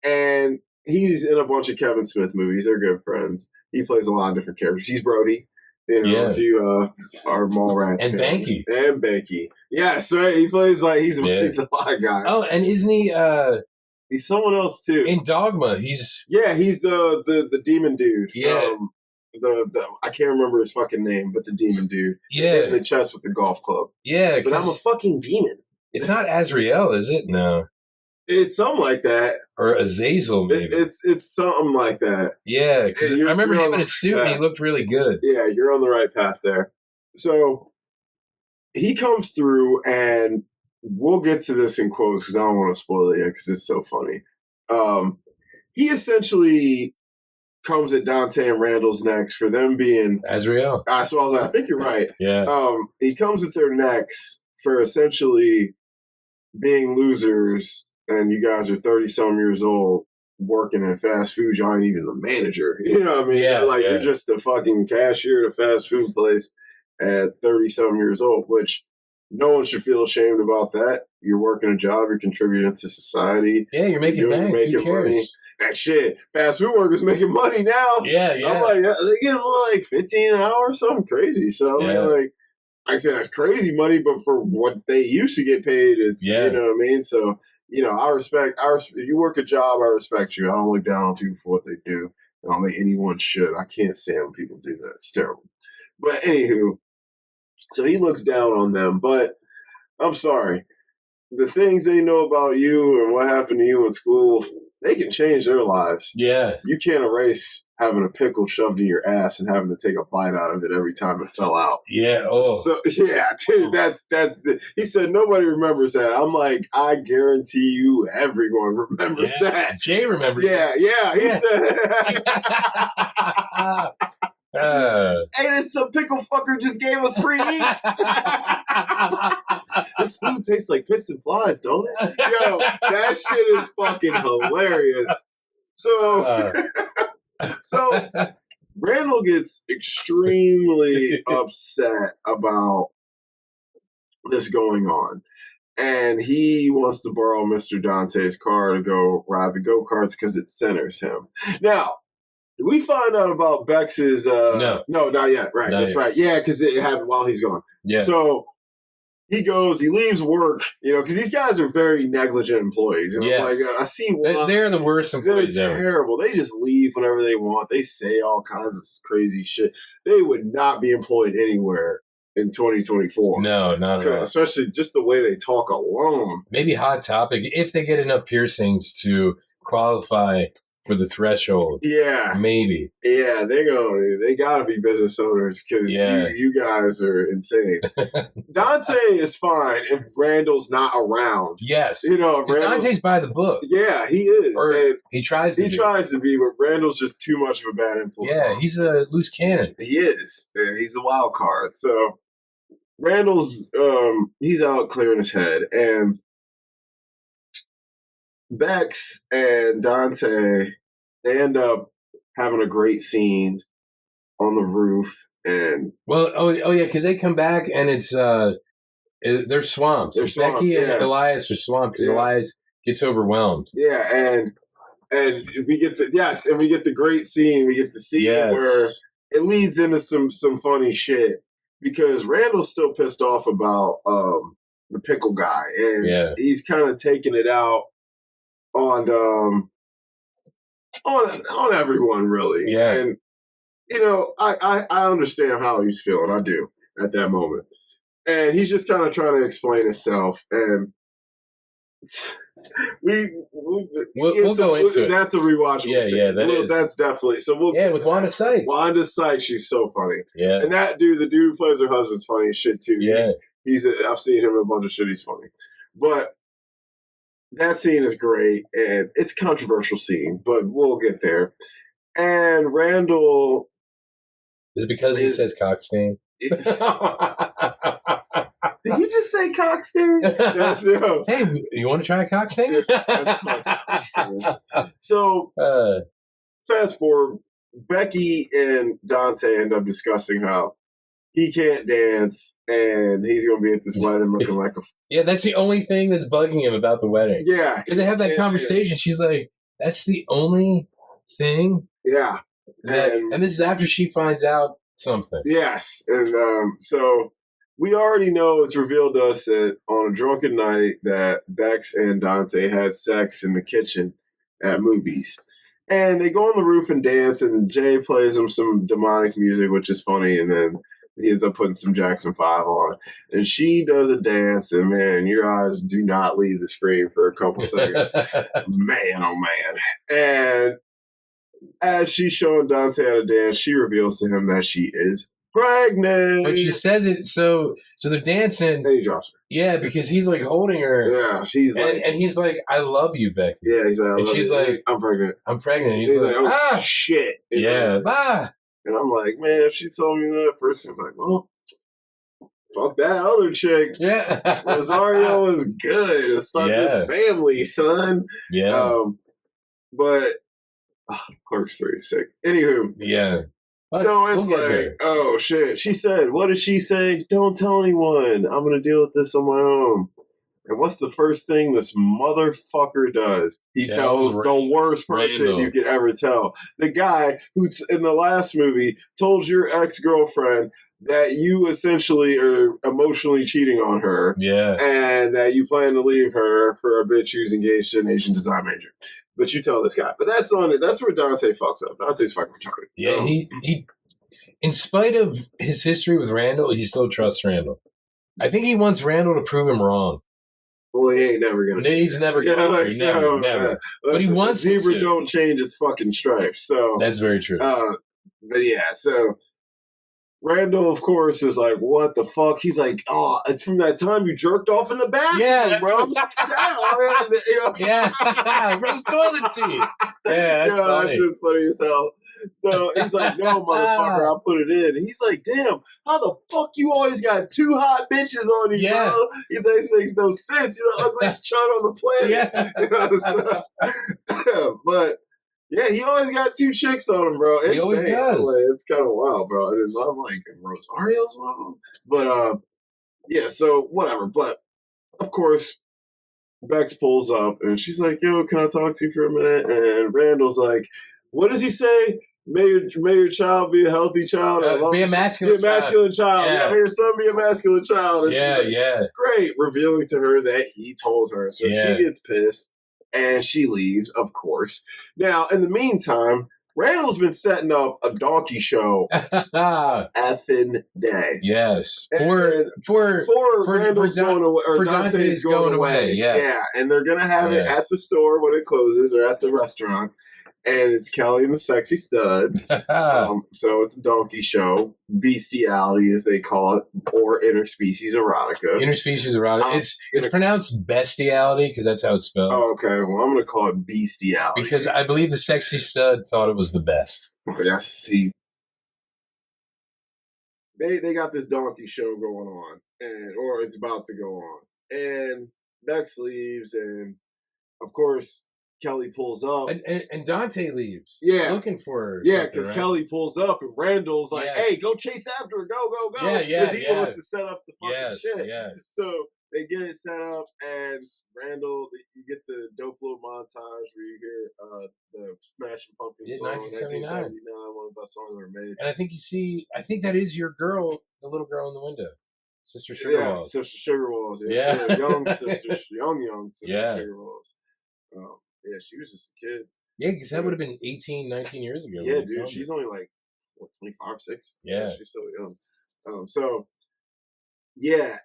And he's in a bunch of Kevin Smith movies. They're good friends. He plays a lot of different characters. He's Brody. If you are Mallrats. And Banky. And Banky. Yes, right. He plays he's a lot of guys. Oh, and isn't he he's someone else too. In Dogma, he's the demon dude. Yeah. The I can't remember his fucking name, but the demon dude. Yeah. In the chest with the golf club. Yeah. But I'm a fucking demon. It's not Azrael, is it? No. It's something like that. Or Azazel, maybe. It's something like that. Yeah, because I remember him in a suit and he looked really good. Yeah, you're on the right path there. So he comes through, and we'll get to this in quotes because I don't want to spoil it yet because it's so funny. He essentially comes at Dante and Randall's necks for them being Azrael. So I was like, I think you're right. Yeah. He comes at their necks for essentially being losers. And you guys are 30-some years old working at fast food. You aren't even the manager. You know what I mean? Yeah, You're just a fucking cashier at a fast food place at 30-some years old, which no one should feel ashamed about that. You're working a job. You're contributing to society. Yeah, you're making bank. Who cares? Money. That shit. Fast food workers making money now. Yeah. I'm like, they get like $15 an hour or something crazy. So, I said, that's crazy money, but for what they used to get paid, it's, you know what I mean? So, I respect. If you work a job, I respect you. I don't look down on people for what they do. I don't think anyone should. I can't stand when people do that. It's terrible. But anywho, so he looks down on them. But I'm sorry. The things they know about you and what happened to you in school, they can change their lives. Yeah. You can't erase having a pickle shoved in your ass and having to take a bite out of it every time it fell out. Yeah. Oh. So yeah, dude, that's he said nobody remembers that. I'm like, I guarantee you everyone remembers that. Jay remembers. Yeah. He said hey, this pickle fucker just gave us free eats. This food tastes like piss and flies, don't it? Yo, that shit is fucking hilarious. So Randall gets extremely upset about this going on. And he wants to borrow Mr. Dante's car to go ride the go-karts because it centers him. Now, did we find out about Bex's... No, not yet. Right, that's right. Yeah, because it happened while he's gone. Yeah. So he leaves work, because these guys are very negligent employees. And yes. I see why. They're the worst employees ever. They're terrible. They just leave whenever they want. They say all kinds of crazy shit. They would not be employed anywhere in 2024. No, not at all. Especially just the way they talk alone. Maybe Hot Topic, if they get enough piercings to qualify for the threshold. Yeah. Maybe. Yeah, they gotta be business owners because you guys are insane. Dante is fine if Randall's not around. Yes. Dante's by the book. Yeah, he is. Or he tries to be. He tries to be, but Randall's just too much of a bad influence. Yeah, he's a loose cannon. He is. And he's a wild card. So Randall's he's out clearing his head, and Bex and Dante, they end up having a great scene on the roof, and because they come back and it's they're swamped. Becky and Elias are swamped because Elias gets overwhelmed. Yeah, and we get the great scene. We get to see where it leads into some funny shit because Randall's still pissed off about the pickle guy, and he's kind of taking it out on everyone, really. Yeah. And I understand how he's feeling. I do at that moment. And he's just kind of trying to explain himself. And we'll go into it. That's a rewatchable scene. That's definitely. So with Wanda Sykes. Wanda Sykes, she's so funny. Yeah. And that dude, the dude who plays her husband's funny as shit too. Yeah. I've seen him in a bunch of shit. He's funny. But that scene is great, and it's a controversial scene, but we'll get there. And Randall... Is it because he says cockstain? Did he just say cockstain? Yes, yo. Hey, you want to try a cockstain? So, fast forward, Becky and Dante end up discussing how he can't dance and he's going to be at this wedding looking like a... Yeah, that's the only thing that's bugging him about the wedding. Yeah. Because they have that conversation. Dance. She's like, that's the only thing? Yeah. And this is after she finds out something. Yes. And so we already know, it's revealed to us that on a drunken night that Bex and Dante had sex in the kitchen at movies. And they go on the roof and dance, and Jay plays them some demonic music, which is funny, and then he ends up putting some Jackson 5 on. And she does a dance, and man, your eyes do not leave the screen for a couple seconds. Man, oh man. And as she's showing Dante how to dance, she reveals to him that she is pregnant. But she says it, so they're dancing. And he drops her. Yeah, because he's like holding her. Yeah, she's like... And he's like, I love you, Becky. Yeah, he's like, and she's you. Like, I'm pregnant. I'm pregnant. And he's like, oh, shit. Yeah. And I'm like, man, if she told me that first, I'm like, well, fuck that other chick. Yeah. Rosario is good. It's not this family, son. Yeah. But Clerks 3 is sick. Anywho. Yeah. So it's like, oh shit. She said, what did she say? Don't tell anyone. I'm going to deal with this on my own. And what's the first thing this motherfucker does? He tells the worst person you could ever tell. The guy who, in the last movie, told your ex-girlfriend that you essentially are emotionally cheating on her. Yeah. And that you plan to leave her for a bitch who's engaged to an Asian design major. But you tell this guy. But that's where Dante fucks up. Dante's fucking retarded. Yeah, he in spite of his history with Randall, he still trusts Randall. I think he wants Randall to prove him wrong. Well, he ain't never gonna. He's never going to. Never. But he wants to. Zebra don't change its fucking stripes. So that's very true. But yeah, so Randall, of course, is like, what the fuck? He's like, oh, it's from that time you jerked off in the bathroom, bro. Yeah, from the toilet seat. Yeah, that's funny. That shit's funny as hell. So he's like, no, motherfucker, I'll put it in. And he's like, damn, how the fuck you always got two hot bitches on you, bro? He's like, this makes no sense. You're the ugliest chud on the planet. Yeah. But yeah, he always got two chicks on him, bro. He always does. Like, it's kind of wild, bro. And I'm like, Rosario's one of them. But yeah, so whatever. But of course, Bex pulls up and she's like, yo, can I talk to you for a minute? And Randall's like, what does he say? May your child be a healthy child. Be a masculine child. Yeah, may your son be a masculine child. And she's like, great, revealing to her that he told her. So she gets pissed and she leaves, of course. Now, in the meantime, Randall's been setting up a donkey show effing day. Yes. For Randall's going away, or Dante's going away. Yes. Yeah, and they're going to have it at the store when it closes or at the restaurant. And it's Kelly and the Sexy Stud. So it's a donkey show. Bestiality, as they call it, or interspecies erotica. Interspecies erotica. It's pronounced bestiality because that's how it's spelled. Oh, okay. Well, I'm going to call it bestiality. Because I believe the Sexy Stud thought it was the best. Yes, see. They got this donkey show going on, or it's about to go on. And Bex leaves, and of course, Kelly pulls up. And Dante leaves. Yeah. Looking for her. Yeah, because Kelly pulls up and Randall's like, hey, go chase after her. Go, go, go. Yeah. Because he wants to set up the fucking shit. Yes. So they get it set up and Randall, you get the dope little montage where you hear the Smashing Pumpkins song, 1979, one of the best songs ever made. And I think that is your girl, the little girl in the window. Sister Sugarwalls. Yeah, Sister Sugarwalls. Yeah. Young Sister Sugarwalls. Yeah, she was just a kid. Yeah, because that would have been 18, 19 years ago. Yeah, dude. She's only like, 25, 6? Yeah. She's so young. So, yeah,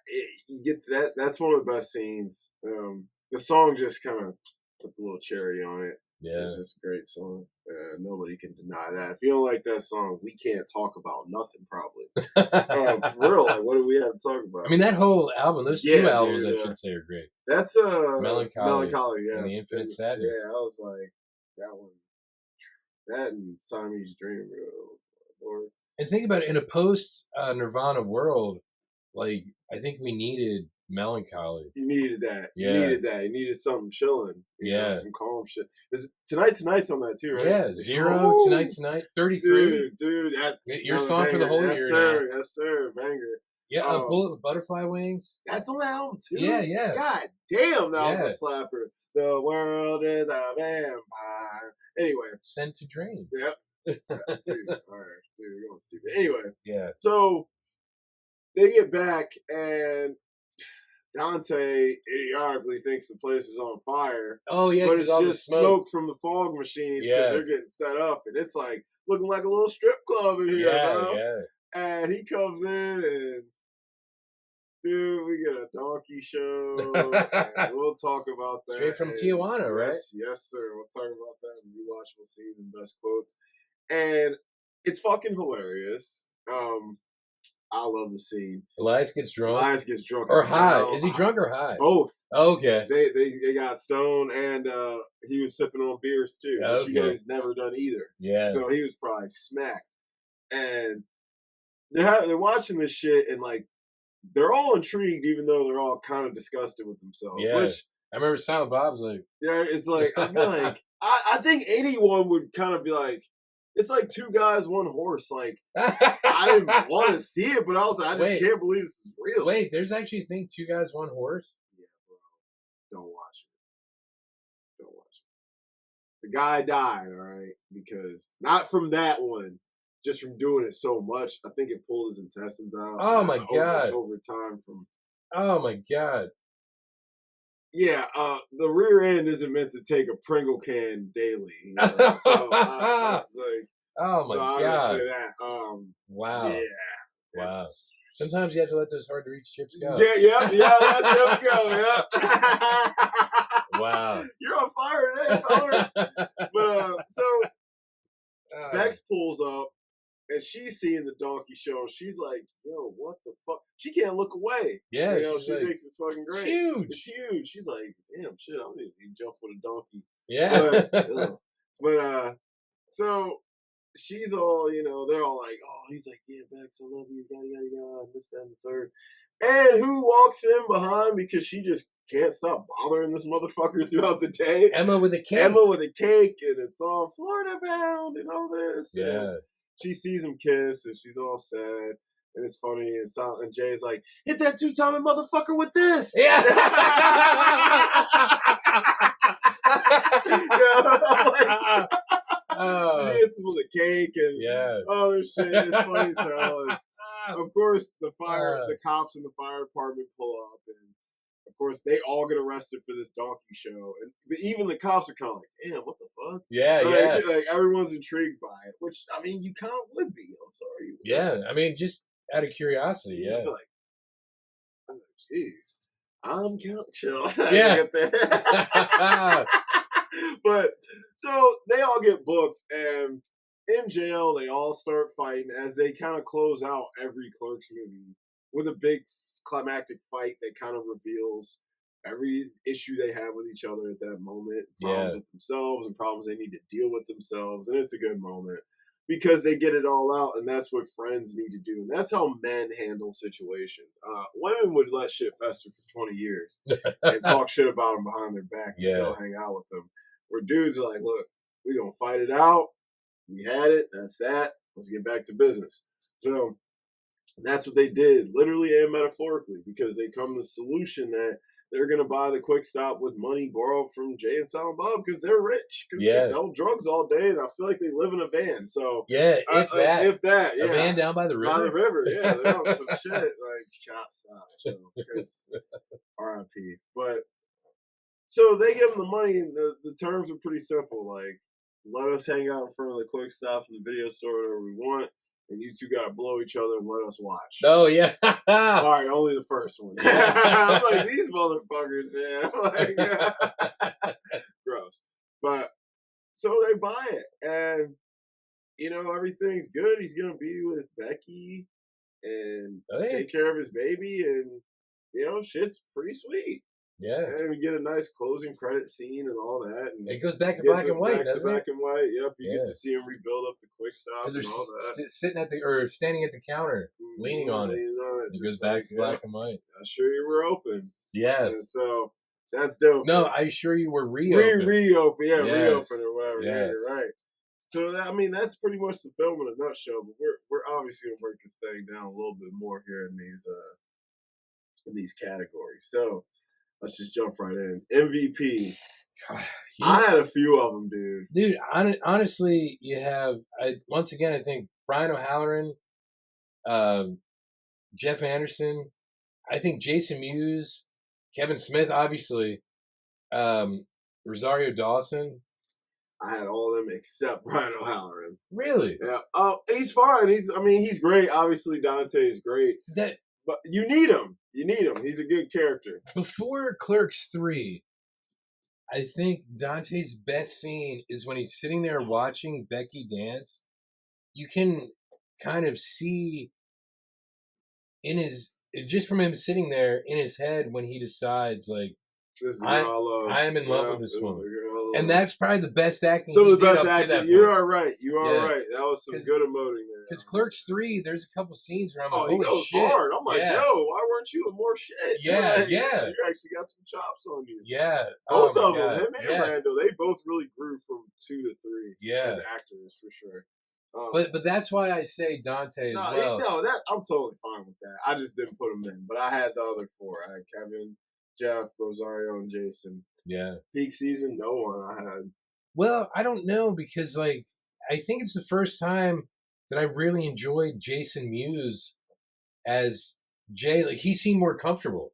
you get that. That's one of the best scenes. The song just kind of put a little cherry on it. Yeah. It's just a great song. Nobody can deny that. If you don't like that song, we can't talk about nothing, probably. For real, like, what do we have to talk about? I mean, that whole album, those two albums, I should say, are great. That's Melancholy, yeah. and The Infinite Sadness. Yeah, I was like, that one. That and Siamese Dream, or and think about it, in a post Nirvana world, like I think we needed melancholy. You needed that. Yeah. You needed that. You needed something chilling. You know, some calm shit. Tonight's on that too, right? Yeah, Zero, Tonight, 33. Dude, your song for the whole year. Sir, now. Yes, sir, banger. Yeah, a Bullet with Butterfly Wings. That's on the album too. Yeah. God damn, that was a slapper. The world is a vampire. Anyway, Sent to Dream. Yep. Dude, all right, dude, you're going stupid. Anyway, yeah. So they get back and Dante idiotically thinks the place is on fire. Oh yeah, but it's just smoke from the fog machines because they're getting set up, and it's like looking like a little strip club in here, bro. Yeah. And he comes in, and dude, we get a donkey show, and we'll talk about that. Straight from Tijuana, right? Yes, sir. We'll talk about that in rewatchable scenes and best quotes, and it's fucking hilarious. I love the scene. Elias gets drunk. Or high. Is he drunk or high? Both. Okay. They got stoned, and he was sipping on beers too. Which you know he's never done either. Yeah. So he was probably smacked. And they're watching this shit, and like they're all intrigued, even though they're all kind of disgusted with themselves. Yeah. Which I remember Silent Bob's like. Yeah, it's like I feel like I think anyone would kind of be like. It's like two guys, one horse. Like, I didn't want to see it, but I just can't believe this is real. Wait, there's actually a thing, two guys, one horse? Yeah, bro. Don't watch it. The guy died, all right? Because, not from that one, just from doing it so much. I think it pulled his intestines out. Oh, my God. Over time from... Oh, my God. Yeah, the rear end isn't meant to take a Pringle can daily. You know? So it's like, oh my God! I say that. Wow. Yeah. Wow. Sometimes you have to let those hard to reach chips go. Yeah. Let them go. Yeah. Wow. You're on fire today, fella. But so Bex pulls up. And she's seeing the donkey show. She's like, yo, what the fuck? She can't look away. Yeah. You know, she thinks it's fucking great. It's huge. She's like, damn, shit, I don't need to jump with a donkey. Yeah. But so she's all, you know, they're all like, oh, he's like, yeah, Bex, I love you, yada, this, that, and the third. And who walks in behind because she just can't stop bothering this motherfucker throughout the day? Emma with a cake. And it's all Florida bound and all this. Yeah. And she sees him kiss, and she's all sad, and it's funny. And Jay's like, "Hit that two-timing motherfucker with this!" Yeah. She hits him with a cake and other shit. It's funny as hell. Of course, the cops in the fire department pull up, and of course, they all get arrested for this donkey show, and even the cops are kind of like, "Damn, what the fuck?" Yeah, Like everyone's intrigued by it, which I mean, you kind of would be. I'm sorry. Yeah, I mean, just out of curiosity. Yeah. Like, jeez, I'm kind of chill. Yeah. But so they all get booked, and in jail, they all start fighting as they kind of close out every Clerks movie with a big climactic fight that kind of reveals every issue they have with each other at that moment, problems with themselves and problems they need to deal with themselves, and it's a good moment because they get it all out, and that's what friends need to do, and that's how men handle situations. Women would let shit fester for 20 years and talk shit about them behind their back and still hang out with them, where dudes are like, look, we're gonna fight it out, we had it, that's that, let's get back to business. So that's what they did, literally and metaphorically, because they come to the solution that they're going to buy the Quick Stop with money borrowed from Jay and Silent Bob because they're rich, because they sell drugs all day, and I feel like they live in a van. So if that, a van down by the river. By the river, yeah, they're on some shit like stop. So, R.I.P. But so they give them the money, and the terms are pretty simple. Like, let us hang out in front of the Quick Stop in the video store whatever we want. And you two gotta blow each other and let us watch. Oh yeah. All right, only the first one. I'm like, these motherfuckers, man. I'm like, gross. But so they buy it, and you know everything's good. He's gonna be with Becky and take care of his baby, and you know shit's pretty sweet. Yeah. And we get a nice closing credit scene and all that. And it goes back to black and white, doesn't it? Black and white. Yep. You get to see him rebuild up the quick stops and all that. Sitting standing at the counter, leaning on it. It goes back to black and white. I'm sure you were open. Yes. And so that's dope. No, I assure you were reopened. Reopen. Yeah, reopen or whatever. Yes. Yeah, right. So that's pretty much the film in a nutshell. But we're obviously gonna break this thing down a little bit more here in these categories. So let's just jump right in. MVP. God, I had a few of them, dude. Dude, honestly, you have once again. I think Brian O'Halloran, Jeff Anderson. I think Jason Mewes, Kevin Smith, obviously, Rosario Dawson. I had all of them except Brian O'Halloran. Really? Yeah. Oh, he's fine. He's great. Obviously, Dante is great. But you need him. He's a good character. Before Clerks 3, I think Dante's best scene is when he's sitting there watching Becky dance. You can kind of see just from him sitting there in his head when he decides, like, I am in love with this woman. And that's probably the best acting. Some of the best acting. You are right. Right. That was some good emoting there. Because Clerks 3, there's a couple scenes where I'm like, he goes hard. I'm like, yo, why weren't you in more shit? Yeah. You actually got some chops on you. Yeah. Both of them, him and Randall, they both really grew from 2 to 3 as actors, for sure. But that's why I say Dante as well. I'm totally fine with that. I just didn't put him in. But I had the other 4. I had Kevin, Jeff, Rosario, and Jason. Yeah. Peak season, no one I had. Well, I don't know because, like, I think it's the first time that I really enjoyed Jason Mewes as Jay. Like, he seemed more comfortable.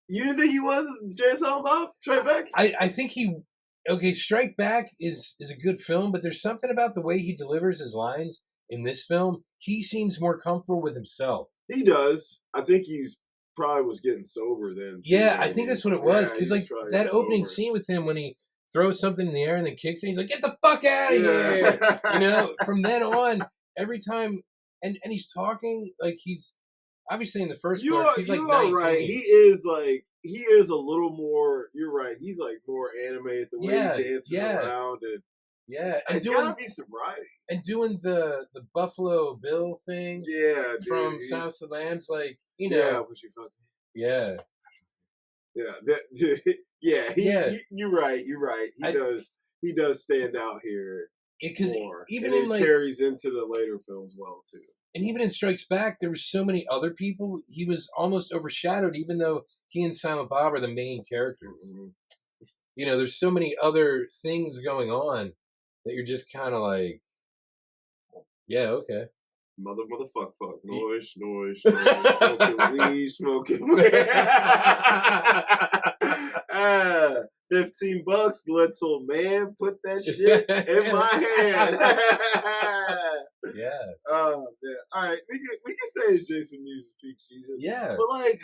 You didn't think he was Jay Silent Bob? Strike Back? I think Strike Back is a good film, but there's something about the way he delivers his lines in this film. He seems more comfortable with himself. He does. I think he's probably was getting sober then. Yeah, I think that's what it was. Because, like, that opening scene with him when he throws something in the air and then kicks it, he's like, get the fuck out of here! From then on, every time, and he's talking, like, he's, obviously in the first part, he's like 19. Right. He is a little more, you're right, he's like more animated, the way he dances around. And it's gotta be sobriety. And doing the Buffalo Bill thing from Silence of the Lambs, like, what you fucking. Yeah. You're right. He does stand out here. Because even it carries into the later films well too. And even in Strikes Back, there were so many other people. He was almost overshadowed, even though he and Silent Bob are the main characters. Mm-hmm. There's so many other things going on that you're just kind of like, yeah, okay. Motherfuck, noise, smoking weed. $15, little man, put that shit in my hand. Yeah. All right, we can say it's Jason Mewes' peak season. Yeah. But, like,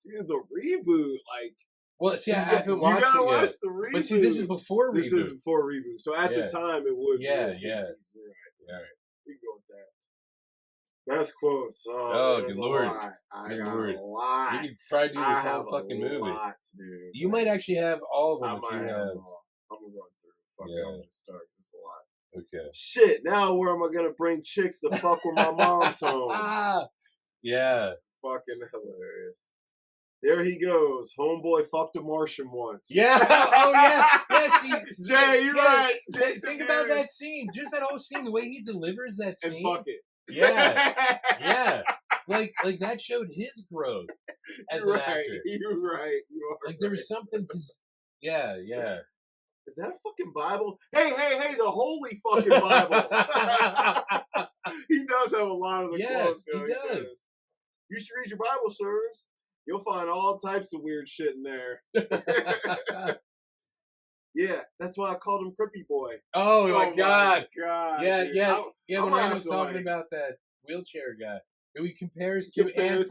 dude, the reboot, like. Well, see, I haven't watched it yet. Watch the reboot. But see, this is before reboot. This is before reboot. So at the time, it would be his peak season. Right. We can go with that. Best quotes. Good lord. I got a lot. You could probably do this whole fucking movie. Dude. You might actually have all of them if you have. I'm going to run through. Fuck it, I'm going to start. This a lot. Okay. Shit, now where am I going to bring chicks to fuck with my mom's home? Yeah. Fucking hilarious. There he goes. Homeboy fucked a Martian once. Yeah. Oh, yeah. Yeah, see, Jay, you're right. Think about that scene. Just that whole scene, the way he delivers that scene. And fuck it. Yeah. Yeah. Like that showed his growth as an actor. You're right. You are like, there was something, because, yeah. Is that a fucking Bible? Hey, the holy fucking Bible. He does have a lot of the quotes. He does. You should read your Bible, sirs. You'll find all types of weird shit in there. Yeah, that's why I called him Crippy Boy. Oh my God. Yeah, dude. yeah. When Ryan was talking about that wheelchair guy, who he compares to Anne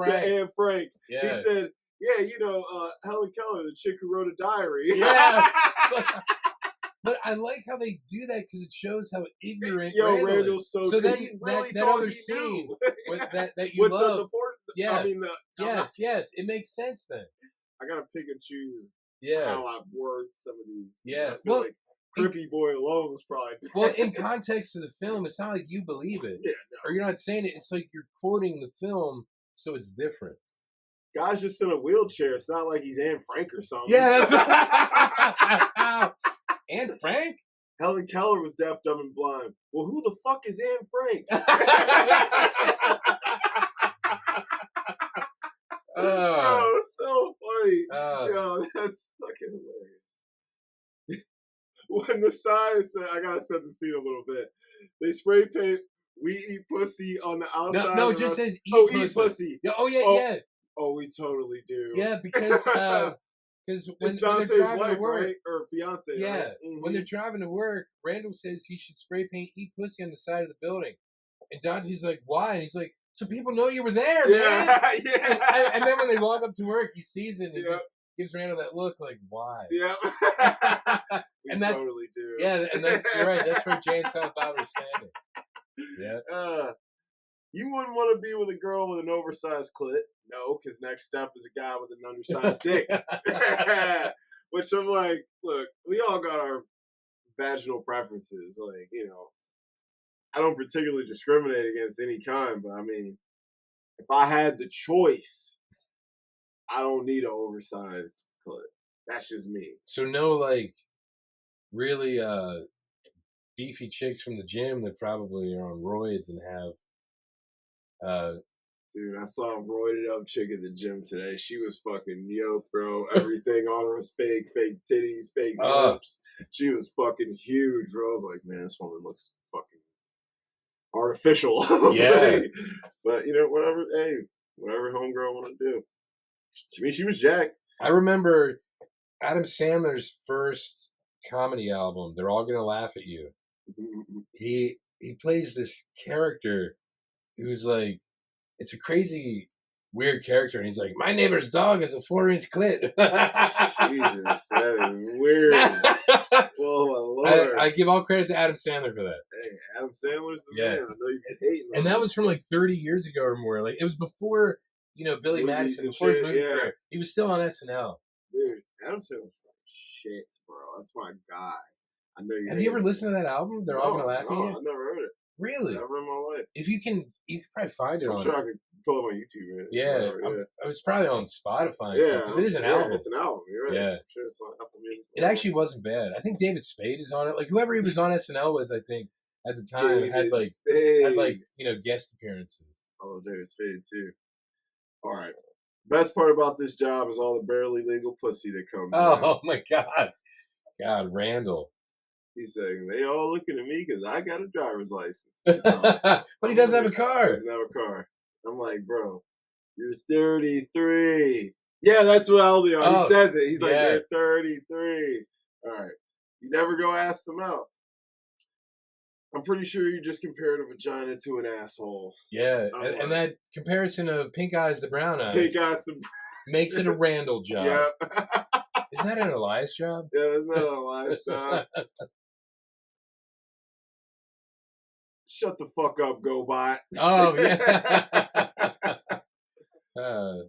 Frank. Yeah. He said, Helen Keller, the chick who wrote a diary. Yeah. But I like how they do that because it shows how ignorant Randall's is. So then that other scene that you love. Yes, it makes sense then. I gotta pick and choose how I've worded some of these. Yeah. Well, like Crippy Boy alone was probably bad. Well, in context of the film, it's not like you believe it. Yeah, no. Or you're not saying it. It's like you're quoting the film, so it's different. Guy's just in a wheelchair. It's not like he's Anne Frank or something. Yeah, that's right. Anne Frank? Helen Keller was deaf, dumb, and blind. Well, who the fuck is Anne Frank? Oh, it's so funny. Yo, that's fucking hilarious. When the sign said, I gotta set the scene a little bit. They spray paint, "We eat pussy" on the outside. No, it just says eat pussy. Eat pussy. Yeah, yeah. Oh, we totally do. Yeah, because when they're driving wife, to work, right? Or fiance, yeah, right? Mm-hmm. When they're driving to work, Randall says he should spray paint "eat pussy" on the side of the building, and Dante's like, "Why?" And he's like, "So people know you were there, man." Yeah. And then when they walk up to work, he sees it and he just gives Randall that look like, "Why?" Yeah. We totally do. Yeah, and you're right. That's where Jay and Silent Bob are standing. Yeah. You wouldn't want to be with a girl with an oversized clit. No, because next step is a guy with an undersized dick. Which I'm like, look, we all got our vaginal preferences. Like, I don't particularly discriminate against any kind, but I mean, if I had the choice, I don't need an oversized clit. That's just me. So no, like, really beefy chicks from the gym that probably are on roids and have dude, I saw a roided up chick at the gym today. She was fucking yoked, bro. Everything on her was fake titties, fake lips. She was fucking huge, bro. I was like, man, this woman looks fucking artificial. Yeah. But whatever. Hey, whatever homegirl want to do. I mean, she was jacked. I remember Adam Sandler's first comedy album, They're All Gonna Laugh at You. He plays this character who's like, it's a crazy, weird character, and he's like, my neighbor's dog has a 4-inch clit. Jesus, that is weird. Oh my Lord! I give all credit to Adam Sandler for that. Hey, Adam Sandler's the man. I know you've been hating. And that was from like 30 years ago or more. Like it was before Billy Madison, before his movie career. He was still on SNL. Dude, Adam Sandler's shit, bro. That's my guy. I know you. Have you ever listened to that album? They're All Gonna Laugh at You. I never heard it. Really? Never in my life. If you can probably find it I'm sure I could pull it on YouTube, man. Yeah, I was probably on Spotify. Because it is an album. It's an album. You're right. Yeah. I'm sure it's on Apple Music. It actually wasn't bad. I think David Spade is on it. Like whoever he was on SNL with, I think at the time had guest appearances. Oh, David Spade too. All right. Best part about this job is all the barely legal pussy that comes. Oh my God, Randall. He's saying they all looking at me because I got a driver's license. But he doesn't have a car. He doesn't have a car. I'm like, bro, you're 33. Yeah, that's what old you are. He says it. He's like, you're 33. All right. You never go ask them out. I'm pretty sure you just compared a vagina to an asshole. Yeah, and that comparison of pink eyes to brown eyes. Pink eyes to makes it a Randall job. Yeah. Isn't that an Elias job? Yeah, isn't that an Elias job? Shut the fuck up, GoBot. Oh, yeah.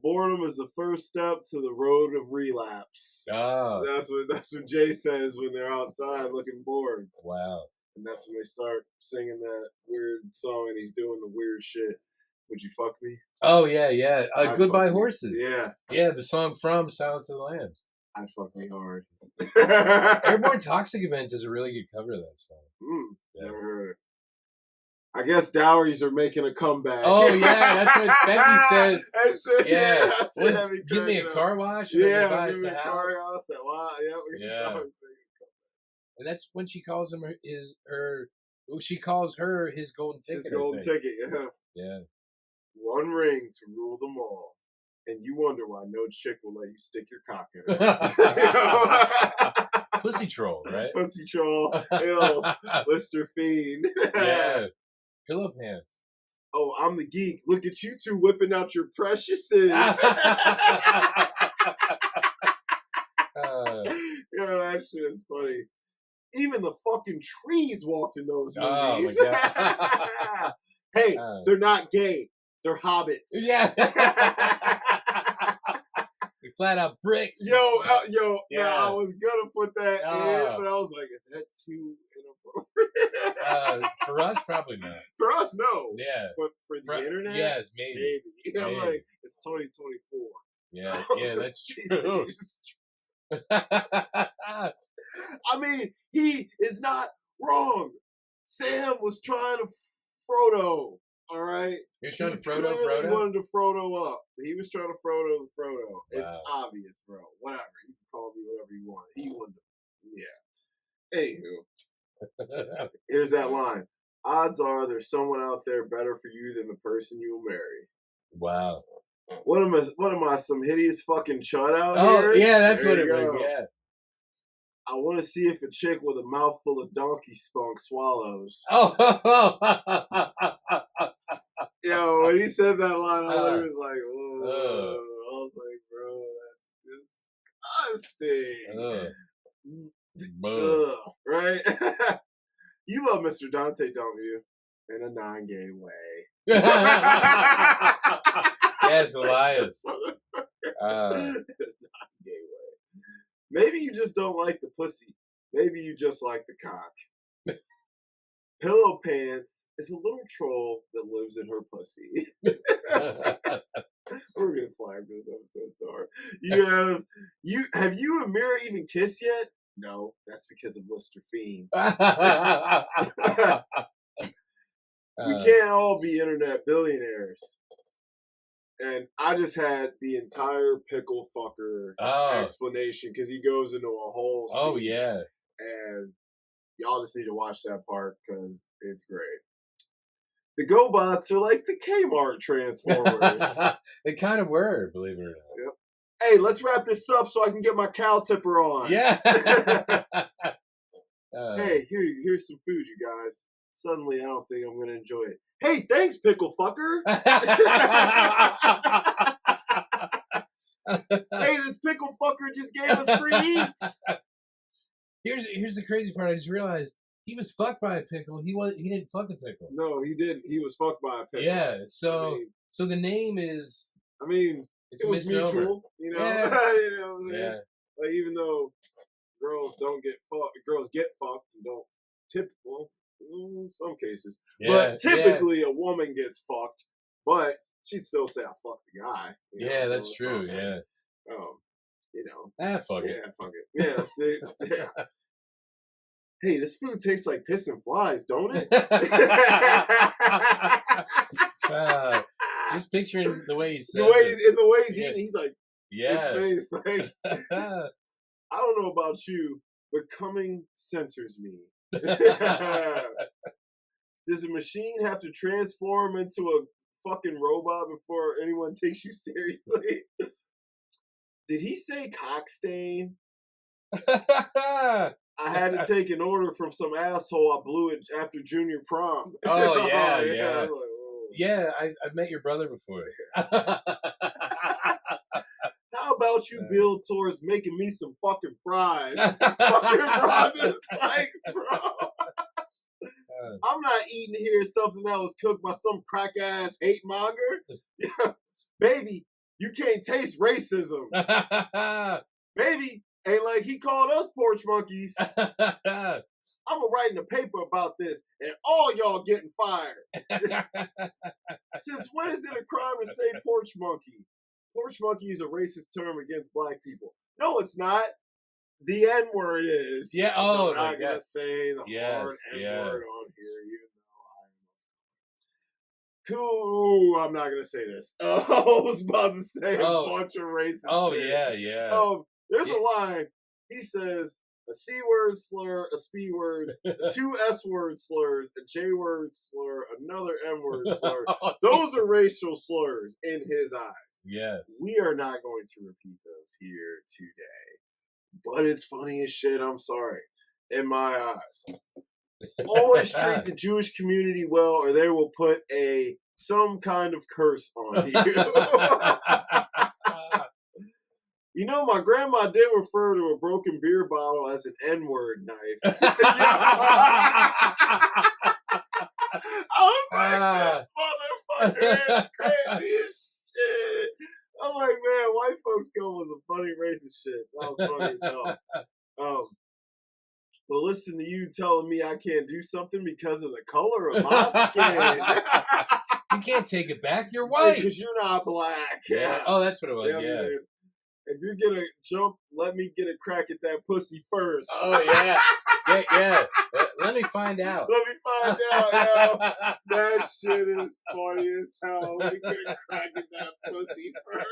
Boredom is the first step to the road of relapse. Oh. That's what Jay says when they're outside looking bored. Wow. And that's when they start singing that weird song and he's doing the weird shit. Would you fuck me? Oh, yeah. Goodbye Horses. Yeah. Yeah, the song from Silence of the Lambs. I fuck me hard. Airborne Toxic Event does a really good cover of that song. Never heard it. I guess dowries are making a comeback. Oh, yeah, that's what Becky says. Give me a car wash and then buy us a house. Wow, yeah. And that's when she calls him she calls her his golden ticket. His golden ticket, yeah. Yeah. One ring to rule them all. And you wonder why no chick will let you stick your cock in her. Pussy troll, right? Pussy troll. Ill. Lister fiend. Yeah. Pillow pants. Oh, I'm the geek. Look at you two whipping out your preciouses. That shit is funny. Even the fucking trees walked in those movies. Oh, my God. Hey, they're not gay. They're hobbits. Yeah. You flat out bricks. Yo, yeah. Man, I was gonna put that in, but I was like, is that too inappropriate? For us, probably not. For us, no. Yeah. But for the internet, yes, maybe. I'm like, it's 2024. Yeah, that's true. I mean, he is not wrong. Sam was trying to Frodo. All right. He was trying to Frodo. He wanted to Frodo up. He was trying to Frodo. Wow. It's obvious, bro. Whatever. You can call me whatever you want. He wanted to. Yeah. Anywho, here's that line. Odds are there's someone out there better for you than the person you'll marry. Wow. What am I, some hideous fucking chud out here? Oh, yeah, that's what it was, yeah. I want to see if a chick with a mouthful of donkey spunk swallows. Oh. Yo, when he said that line, I was like, whoa. I was like, bro, that's disgusting. Right? You love Mr. Dante, don't you? In a non-gay way. Yes, Elias. Non-gay way. Maybe you just don't like the pussy. Maybe you just like the cock. Pillow Pants is a little troll that lives in her pussy. We're gonna flag this episode, sorry. Have you and Mira even kissed yet? No, that's because of Lister Fiend. We can't all be internet billionaires. And I just had the entire pickle fucker explanation because he goes into a whole speech. Oh, yeah. And y'all just need to watch that part because it's great. The GoBots are like the Kmart Transformers. They kind of were, believe it or not. Yep. Hey, let's wrap this up so I can get my cow tipper on. Yeah. Hey, here's some food, you guys. Suddenly, I don't think I'm going to enjoy it. Hey, thanks, pickle fucker. Hey, this pickle fucker just gave us free eats. Here's the crazy part. I just realized he was fucked by a pickle. He didn't fuck a pickle. No, he didn't. He was fucked by a pickle. Yeah. So the name is. I mean, it was mutual. You know. Yeah. You know what I'm saying? Yeah. Like even though girls get fucked and don't typical. In some cases, but typically a woman gets fucked, but she'd still say I fucked the guy. Yeah, that's true. Yeah. You know. Fuck it. Yeah, fuck it. Yeah, see, yeah. Hey, this food tastes like piss and flies, don't it? Just picturing the way he said the way he's eating, he's like, yeah. His face, like, I don't know about you, but coming censors me. Does a machine have to transform into a fucking robot before anyone takes you seriously? Did he say cock stain? I had to take an order from some asshole. I blew it after junior prom. Oh yeah, yeah. I was like, oh. Yeah, I've met your brother before. How about you build towards making me some fucking fries? Fucking Robin Sykes, bro. I'm not eating here something that was cooked by some crack ass hate monger. Baby, you can't taste racism. Baby, ain't like he called us porch monkeys. I'm gonna write in the paper about this and all y'all getting fired. Since when is it a crime to say porch monkey? Porch monkey is a racist term against black people. No, it's not. The N-word is. Yeah, so I'm not going to say the hard N-word on here, even though Cool. I'm not going to say this. I was about to say a bunch of racist things. Yeah. There's a line. He says a C-word slur, a S-word, 2 S-word slurs, a J-word slur, another M-word slur. Those are racial slurs in his eyes. Yes. We are not going to repeat those here today. But it's funny as shit, I'm sorry. In my eyes. Always treat the Jewish community well or they will put some kind of curse on you. You know, my grandma did refer to a broken beer bottle as an N-word knife. I was like, this motherfucker is crazy as shit. I'm I'm like, man, white folks go was a funny racist shit. That was funny as hell. Well, listen to you telling me I can't do something because of the color of my skin. You can't take it back. You're white. Because you're not black. Yeah. Oh, that's what it was. Yeah. If you're gonna jump, let me get a crack at that pussy first. Oh yeah. Yeah. Let me find out. Let me find out, yo. That shit is funny as hell. Let me get a crack at that pussy first.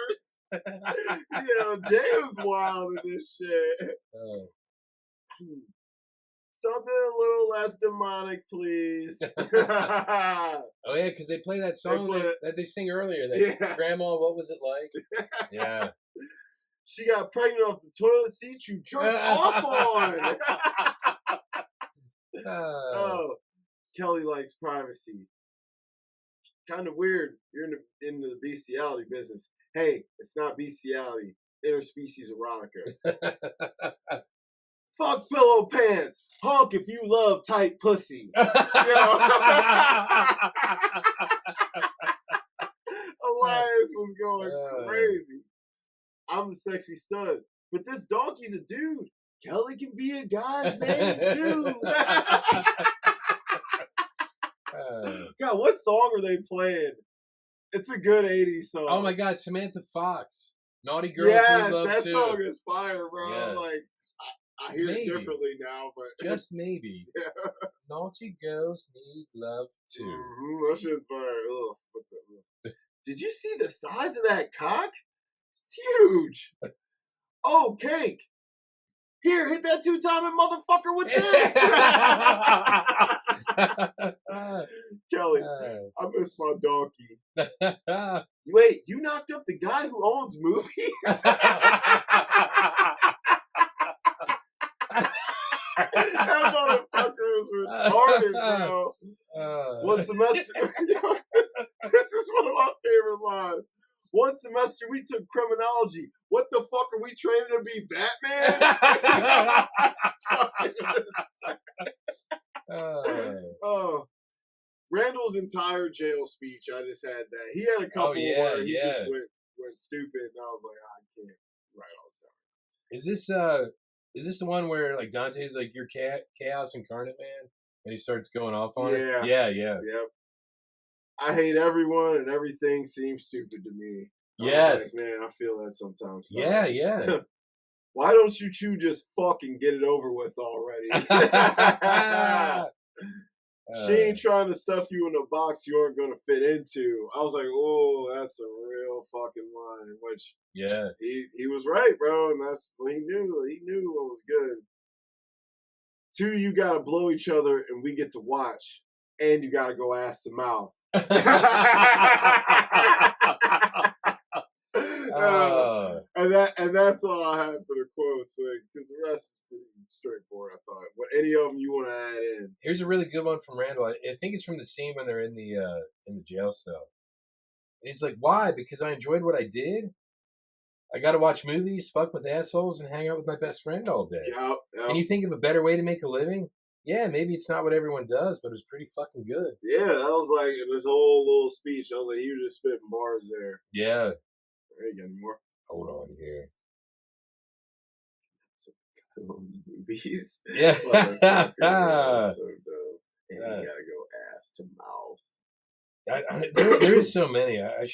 Jay was wild in this shit. Something a little less demonic, please. Oh yeah, because they play that song that they sing earlier. That Grandma, what was it like? Yeah. She got pregnant off the toilet seat you jerked off on. Oh, Kelly likes privacy. Kind of weird. You're in the bestiality business. Hey, it's not bestiality. Interspecies erotica. Fuck pillow pants. Honk if you love tight pussy. Elias was going crazy. I'm the sexy stud. But this donkey's a dude. Kelly can be a guy's name too. God, what song are they playing? It's a good 80s song. Oh my God, Samantha Fox. Naughty Girls Need Love that Too. Song is fire, bro. Yeah. Like, I hear it differently now, but just maybe. Yeah. Naughty Girls Need Love Too. Mm-hmm. That shit's fire. Did you see the size of that cock? It's huge. Oh, cake. Here, hit that two-timing motherfucker with this. Kelly, I miss my donkey. Wait, you knocked up the guy who owns movies? That motherfucker was retarded, bro. One semester, this is one of my favorite lines. One semester we took criminology. What the fuck are we training to be, Batman? Randall's entire jail speech, I just had that. He had a couple where he just went stupid, and I was like, I can't write all this down. Is this the one where like Dante's like, you're chaos incarnate, man, and he starts going off on it? Yeah. Yep. I hate everyone and everything seems stupid to me. Yes. Like, man, I feel that sometimes. Yeah. Why don't you two just fucking get it over with already? She ain't trying to stuff you in a box you aren't going to fit into. I was like, oh, that's a real fucking line. Which, he was right, bro. And that's what he knew. He knew what was good. Two, you got to blow each other and we get to watch. And you got to go ass to mouth. And that's all I had for the quotes. Like, because the rest is pretty straightforward, I thought. What any of them you want to add in? Here's a really good one from Randall. I think it's from the scene when they're in the jail cell. And he's like, "Why? Because I enjoyed what I did. I got to watch movies, fuck with assholes, and hang out with my best friend all day. Yep. And you think of a better way to make a living? Yeah, maybe it's not what everyone does, but it was pretty fucking good." Yeah, that was like in this whole little speech. I was like, he was just spitting bars there. Yeah. There you go, more. Hold on here. Those movies. Yeah. So dope. And you gotta go ass to mouth. There is so many. I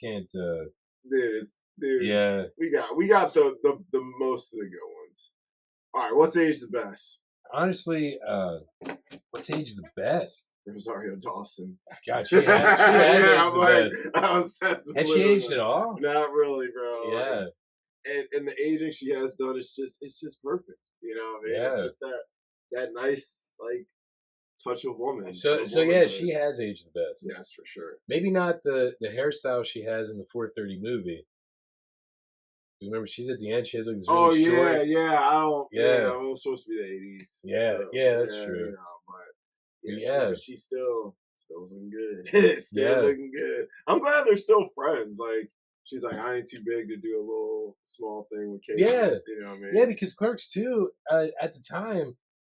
can't. Dude. Yeah. We got the most of the good ones. All right, what's age the best? Honestly, what's age the best? Rosario Dawson. God, she has aged the best. I was Has she aged at all? Not really, bro. Yeah. And the aging she has done is just perfect. You know what I mean? Yeah. It's just that nice like touch of woman. So yeah, she has aged the best. Yes, for sure. Maybe not the hairstyle she has in the 4:30 movie. Because remember, she's at the end. She has like this really short. I'm supposed to be the 80s. Yeah, so, that's true. You know, but she's still looking good. Looking good. I'm glad they're still friends. Like, she's like, I ain't too big to do a little small thing with Casey. Yeah. You know what I mean? Yeah, because Clerks 2, at the time,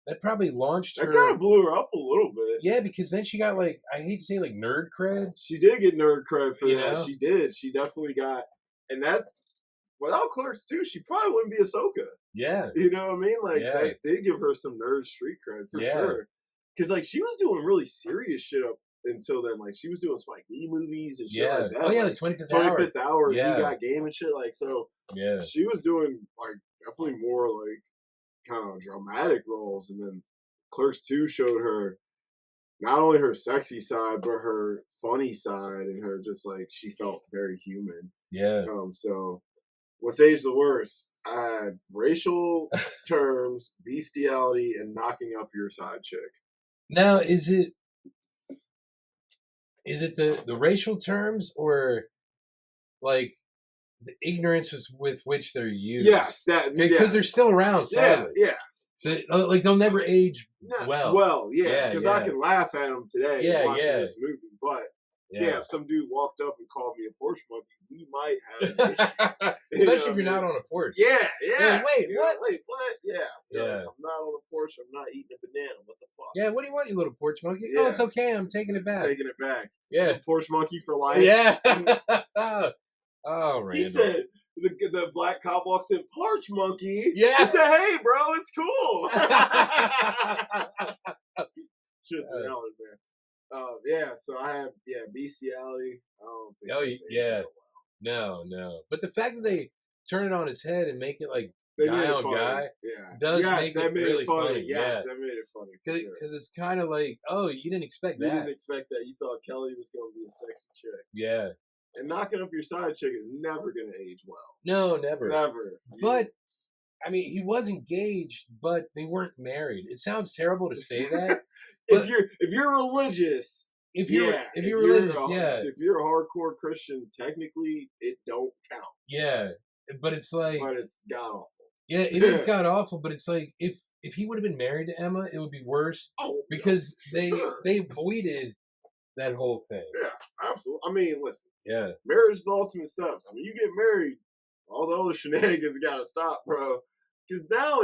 that probably launched her. That kind of blew her up a little bit. Yeah, because then she got like, I hate to say like nerd cred. She did get nerd cred for that. Know? She did. She definitely got And that's without Clerks too. She probably wouldn't be Ahsoka. Yeah, you know what I mean. Like they give her some nerd street cred for sure. Because like she was doing really serious shit up until then. Like she was doing Spike Lee movies and shit like that. Oh yeah, like, the 25th Hour. Yeah, He Got Game and shit. Like so. Yeah, she was doing like definitely more like kind of dramatic roles, and then Clerks 2 showed her not only her sexy side but her funny side, and her just like she felt very human. Yeah. So what's aged the worst? Racial terms, bestiality, and knocking up your side chick. Now, is it the racial terms or like the ignorance with which they're used? Yes, because they're still around. Sadly. Yeah. So like they'll never age well. Well, yeah, because I can laugh at them today watching this movie, but if some dude walked up and called me a porch monkey, we might have an issue. Especially if you're not on a porch. Yeah. Like, wait, what? Yeah. Like, I'm not on a porch. I'm not eating a banana. What the fuck? Yeah, what do you want, you little porch monkey? Yeah. Oh, it's okay. I'm taking it back. Yeah. Porch monkey for life. Yeah. Oh, Randall. He said, the black cop walks in, porch monkey. Yeah. He said, hey, bro, it's cool. Shit, man. So I have bestiality. I don't think No. But the fact that they turn it on its head and make it like they guy on funny. guy does make it really funny. Yes, that made it funny. Because it's kind of like, oh, you didn't expect that. You didn't expect that. You thought Kelly was going to be a sexy chick. Yeah. And knocking up your side chick is never going to age well. No, never. Never. But, I mean, he was engaged, but they weren't married. It sounds terrible to say that. If you're religious, if you're religious, if you're a hardcore Christian, technically it don't count. Yeah, but it's like, but it's god awful. Yeah, it is god awful. But it's like if he would have been married to Emma, it would be worse. Oh, because they avoided that whole thing. Yeah, absolutely. I mean, listen. Yeah, marriage is the ultimate steps. When you get married, all the other shenanigans got to stop, bro. Because now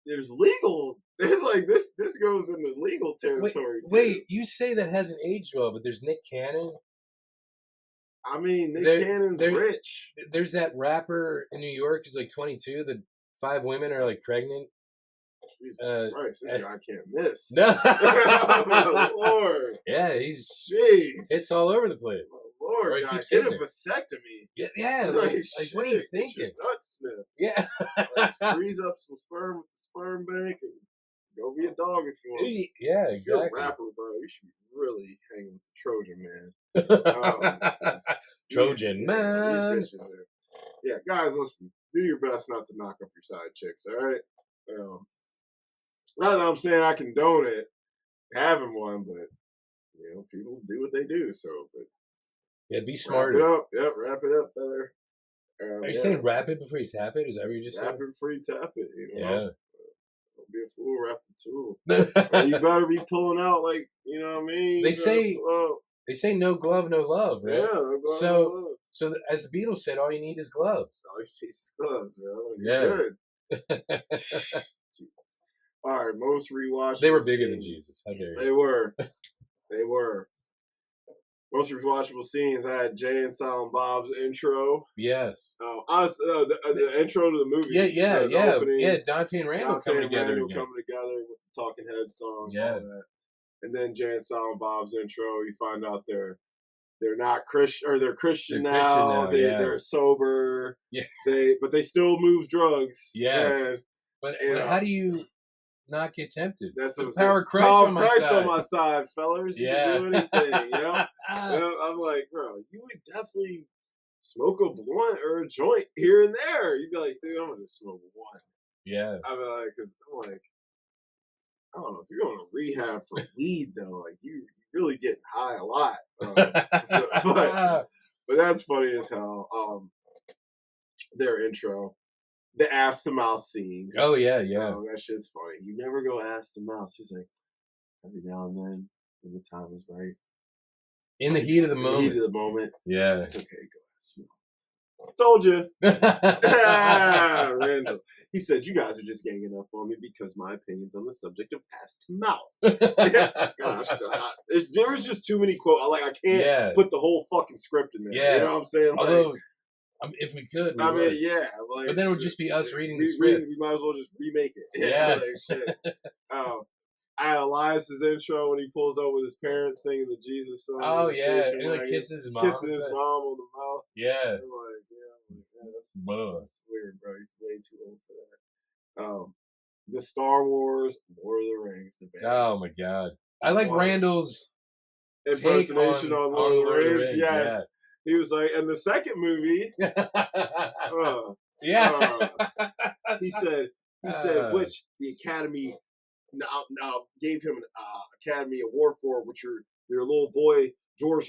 there's legal. There's like this goes into legal territory. Wait, you say that hasn't aged well, but there's Nick Cannon. I mean, Nick Cannon's rich. There's that rapper in New York who's like 22. The 5 women are like pregnant. Jesus Christ, this guy can't miss. No, oh, Lord. Yeah, it's all over the place. Oh, Lord, guy, get a vasectomy. Yeah. Like what are you thinking? Nuts snip. Yeah. Like, freeze up some sperm with the sperm bank and go be a dog if you want. Yeah, exactly. If you're a rapper, bro, you should be really hanging with the Trojan man. Trojan man. Yeah, guys, listen. Do your best not to knock up your side chicks, all right? Not that I'm saying I condone it, having one, but people do what they do. So, but be smart. Wrap it up. Yep, wrap it up, fella. Are you saying wrap it before you tap it? Is that what you just said? Wrap it before you tap it. Yeah. Don't be a fool. Wrap the tool. You better be pulling out like what I mean. They say no glove, no love, right? Yeah. No glove, no love. So as the Beatles said, all you need is gloves. All you need is gloves, bro. Yeah. Jesus. All right, most rewatchable. They were bigger than Jesus. How dare you? They were. They were. Most rewatchable scenes. I had Jay and Silent Bob's intro. Yes. The intro to the movie. Yeah. Opening, Dante and Randall coming together with the Talking Heads song. Yeah. All that. And then Jay and Silent Bob's intro. You find out they're not Christian, or they're Christian now. They're sober. Yeah. But they still move drugs. Yes. But how do you not get tempted? That's the power of Christ on my side, fellas. You can do anything, I'm like, bro, you would definitely smoke a blunt or a joint here and there. You'd be like, dude, I'm gonna smoke one. Yeah. I'm like, because I'm like, I don't know, if you're going to rehab for weed though, like you're really getting high a lot. But that's funny as hell. Their intro. The ass to mouth scene. Oh yeah. That shit's funny. You never go ass to mouth. She's like, every now and then, when the time is right. In the heat of the moment. Yeah. It's okay. Go ass to mouth. Told you. Randall. He said, you guys are just ganging up on me because my opinion's on the subject of ass to mouth. Gosh, there was just too many quotes. Like, I can't put the whole fucking script in there. Yeah. You know what I'm saying? Although, If we could, we I would. mean, yeah. Like, but then it would just be us reading the script. We might as well just remake it. Yeah. Like, shit. I had Elias's intro when he pulls up with his parents singing the Jesus song. Oh, yeah. And he like kisses his mom. Kissing his mom on the mouth. Yeah. I'm like, yeah, that's weird, bro. He's way too old for that. The Star Wars, Lord of the Rings. Oh, my God. I like Randall's impersonation on Lord of the Rings. Yes. Yeah. He was like, and the second movie, he said, which the Academy now gave him an Academy Award for, which your little boy George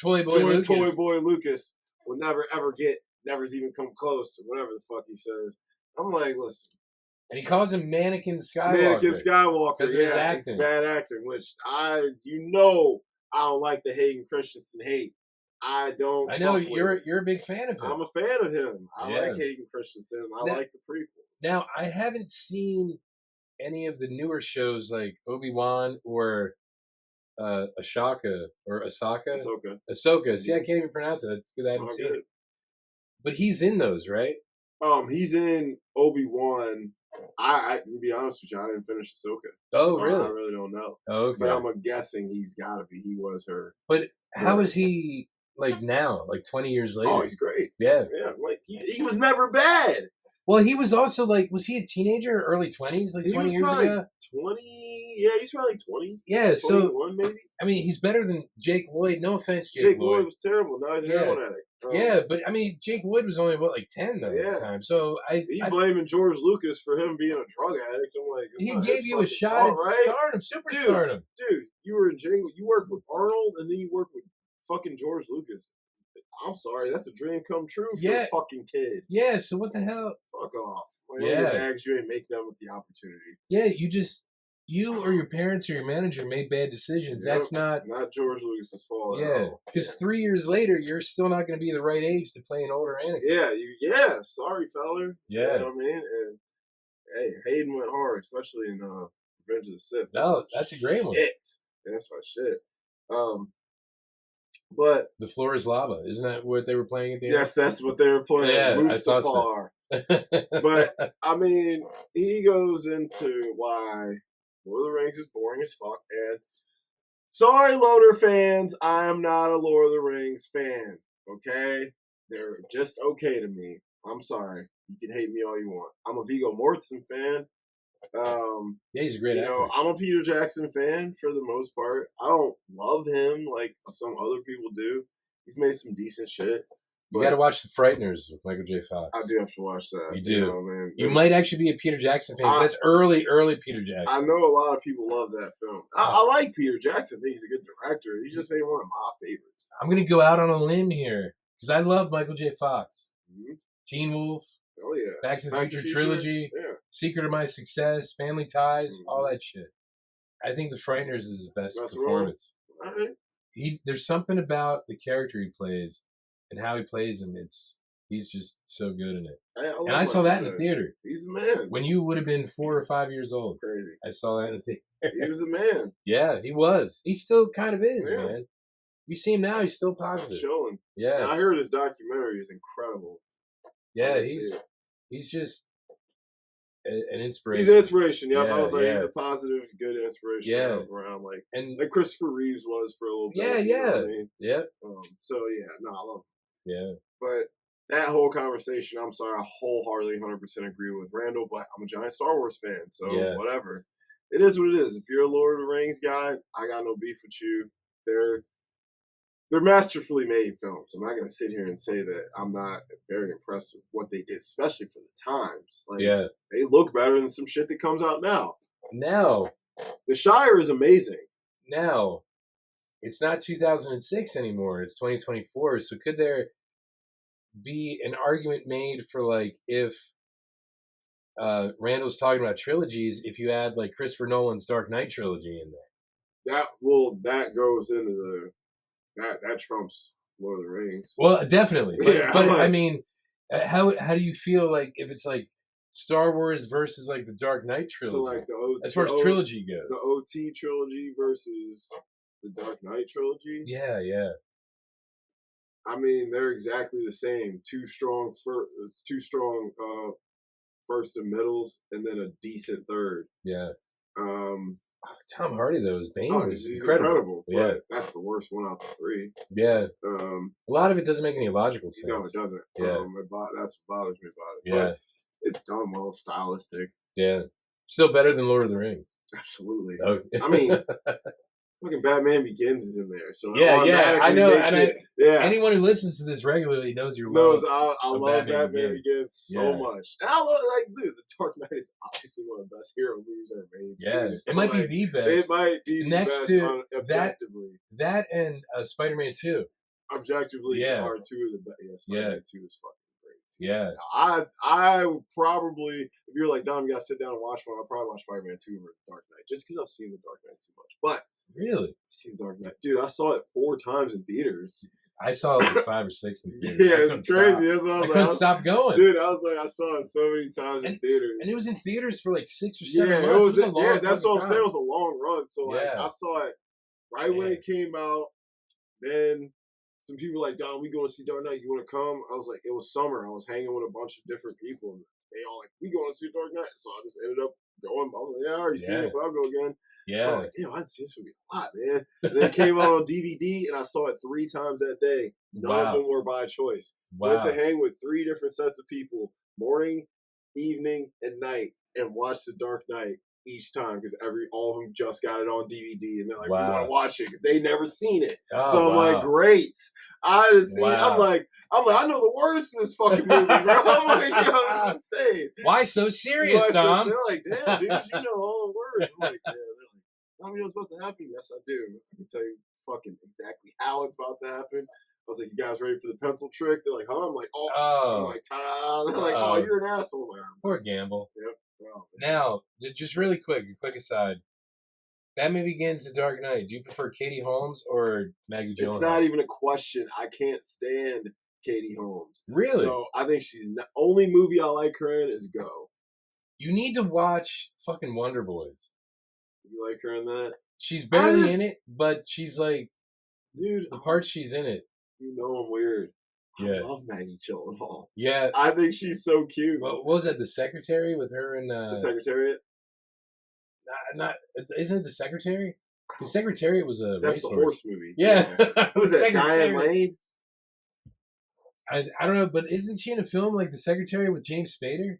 Toy Boy Lucas will never ever get, never's even come close, or whatever the fuck he says. I'm like, listen. And he calls him Mannequin Skywalker. Because of his acting. It's bad acting, which I don't like the Hayden Christensen hate. I don't. I know you're a big fan of him. I'm a fan of him. I like Hayden Christensen. I like the prequels. Now I haven't seen any of the newer shows like Obi-Wan or Ahsoka. See, I can't even pronounce it because I haven't seen it. But he's in those, right? He's in Obi-Wan. I to be honest with you, I didn't finish Ahsoka. Oh, so really? I really don't know. Okay. But I'm guessing he's got to be. He was her. But how is he like now? Like 20 years later? Oh, he's great. Yeah. Yeah. Like he was never bad. Well, he was also like, was he a teenager, early 20s, like 20 years ago? 20, yeah, he's probably like 20. Yeah, 21 maybe. I mean, he's better than Jake Lloyd. No offense, Jake Lloyd was terrible. Now he's an heroin addict. Yeah, but I mean, Jake Lloyd was only like 10 at the time. So he's blaming George Lucas for him being a drug addict. I'm like, he gave you a shot at stardom, superstardom. Dude, you were in Django. You worked with Arnold, and then you worked with fucking George Lucas. I'm sorry, that's a dream come true for a fucking kid. Yeah, so what the hell? Fuck off. Like, you ain't make them with the opportunity. Yeah, you or your parents or your manager made bad decisions. Yep. That's not George Lucas's fault. Yeah, because 3 years later, you're still not going to be the right age to play an older Anakin. Yeah, sorry, feller. Yeah. You know what I mean? And hey, Hayden went hard, especially in Revenge of the Sith. That's a great one. That's my shit. But The Floor is Lava. Isn't that what they were playing at the end? Yes, that's what they were playing. Yeah, Mustafar. I thought so. But I mean, he goes into why Lord of the Rings is boring as fuck. And sorry, Loader fans, I am not a Lord of the Rings fan. Okay, they're just okay to me. I'm sorry. You can hate me all you want. I'm a Viggo Mortensen fan. Yeah, he's a great actor. I'm a Peter Jackson fan for the most part. I don't love him like some other people do. He's made some decent shit. You got to watch The Frighteners with Michael J. Fox. I do have to watch that. You do. Man. You might actually be a Peter Jackson fan. That's early Peter Jackson. I know a lot of people love that film. I like Peter Jackson. I think he's a good director. He just ain't one of my favorites. I'm going to go out on a limb here because I love Michael J. Fox. Mm-hmm. Teen Wolf. Oh, yeah. Back to the Future trilogy. Yeah. Secret of My Success. Family Ties. Mm-hmm. All that shit. I think The Frighteners is his best performance. All right. There's something about the character he plays and how he plays him. He's just so good in it. I saw that in the theater. He's a man. When you would have been 4 or 5 years old. Crazy. I saw that in the theater. He was a man. Yeah, he was. He still kind of is, man. You see him now, he's still positive. Chilling. Yeah. And I heard his documentary is incredible. Yeah, he's just an inspiration. He's an inspiration. Yep. Yeah, I was like, he's a positive, good inspiration. Yeah. Around like Christopher Reeves was for a little bit. Yeah, you know what I mean? Yeah. So yeah, no, I love him. Yeah. But that whole conversation, I'm sorry, I wholeheartedly 100% agree with Randall, but I'm a giant Star Wars fan, so whatever. It is what it is. If you're a Lord of the Rings guy, I got no beef with you. They're masterfully made films. I'm not going to sit here and say that I'm not very impressed with what they did, especially for the times. Like, they look better than some shit that comes out now. Now. The Shire is amazing. Now. It's not 2006 anymore. It's 2024. So could there be an argument made for, like, if Randall's talking about trilogies, if you add, like, Christopher Nolan's Dark Knight trilogy in there? That goes into that trumps Lord of the Rings. Well, definitely. But I mean, how do you feel like if it's like Star Wars versus like the Dark Knight trilogy? So like as far as trilogy goes, the OT trilogy versus the Dark Knight trilogy. Yeah. I mean, they're exactly the same. Two strong first and middles, and then a decent third. Yeah. Um, Tom Hardy though, as Bane was he's incredible. Yeah, that's the worst one out of the three. Yeah. A lot of it doesn't make any logical sense. No, it doesn't. Yeah. That's what bothers me about it. Yeah. But it's done well, stylistic. Yeah. Still better than Lord of the Rings. Absolutely. Okay. I mean, fucking Batman Begins is in there, so yeah, I know. And anyone who listens to this regularly knows I love Batman Begins so much. And I love, dude, The Dark Knight is obviously one of the best hero movies ever made. Yeah, so it might be the best. It might be next the to best objectively. That and Spider-Man 2. Objectively, are two of the best. Yeah, Spider-Man 2 is fucking great. Yeah, I would probably, if you're like, Dom, you gotta sit down and watch one, I'll probably watch Spider-Man 2 over The Dark Knight, just because I've seen The Dark Knight too much. But really? I've seen Dark Knight. Dude, I saw it 4 times in theaters. I saw it like 5 or 6 in theaters. Yeah, it's crazy. That's what I couldn't stop going. Dude, I was like, I saw it so many times in theaters. And it was in theaters for like 6 or 7 months. That's what I'm saying. It was a long run. So I saw it right when it came out. Then some people were like, Don, we going to see Dark Knight. You want to come? I was like, it was summer. I was hanging with a bunch of different people. And they all like, we going to see Dark Knight. So I just ended up going. I was like, yeah, I already seen it, but I'll go again. Yeah. I was like, damn, I didn't see this movie a lot, man. And then it came out on DVD, and I saw it 3 times that day. None of them were by choice. Went to hang with 3 different sets of people, morning, evening, and night, and watched The Dark Knight each time because all of them just got it on DVD, and they're like, we want to watch it because they never seen it. So I'm like, great. I didn't see it. I'm like, I know the words of this fucking movie, bro. I'm like, yo, it's insane. Why so serious, Dom? They're like, damn, dude, you know all the words. I'm like, yeah. They're like, Dom, you know what's about to happen? Yes, I do. I can tell you fucking exactly how it's about to happen. I was like, you guys ready for the pencil trick? They're like, huh? I'm like, I'm like, ta-da. They're like, oh, you're an asshole. Like, poor Gamble. Yep. Wow. Now, just really quick, a quick aside. Batman Begins, The Dark Knight. Do you prefer Katie Holmes or Maggie Gyllenhaal? It's not even a question. I can't stand Katie Holmes. Really? So I think the only movie I like her in is Go. You need to watch fucking Wonder Boys. You like her in that? She's barely in it, but she's like, dude, the part she's in it. You know I'm weird. Yeah. I love Maggie Gyllenhaal. Yeah. I think she's so cute. What was that, The Secretary with her and... The Secretariat? Isn't it The Secretary? The Secretariat was a That's the horse movie. Yeah. Who's that, Diane Lane? I don't know, but isn't she in a film like The Secretary with James Spader?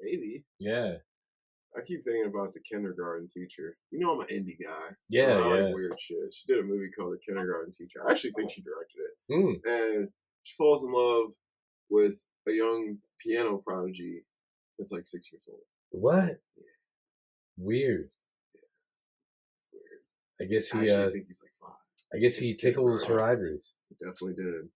Maybe. Yeah. I keep thinking about The Kindergarten Teacher. You know I'm an indie guy. Yeah, I like weird shit. She did a movie called The Kindergarten Teacher. I actually think she directed it. And she falls in love with a young piano prodigy that's like 6 years old. What? Yeah. Weird. Yeah. It's weird. I guess he. I think he's like 5. I guess he tickles her ivories. He definitely did.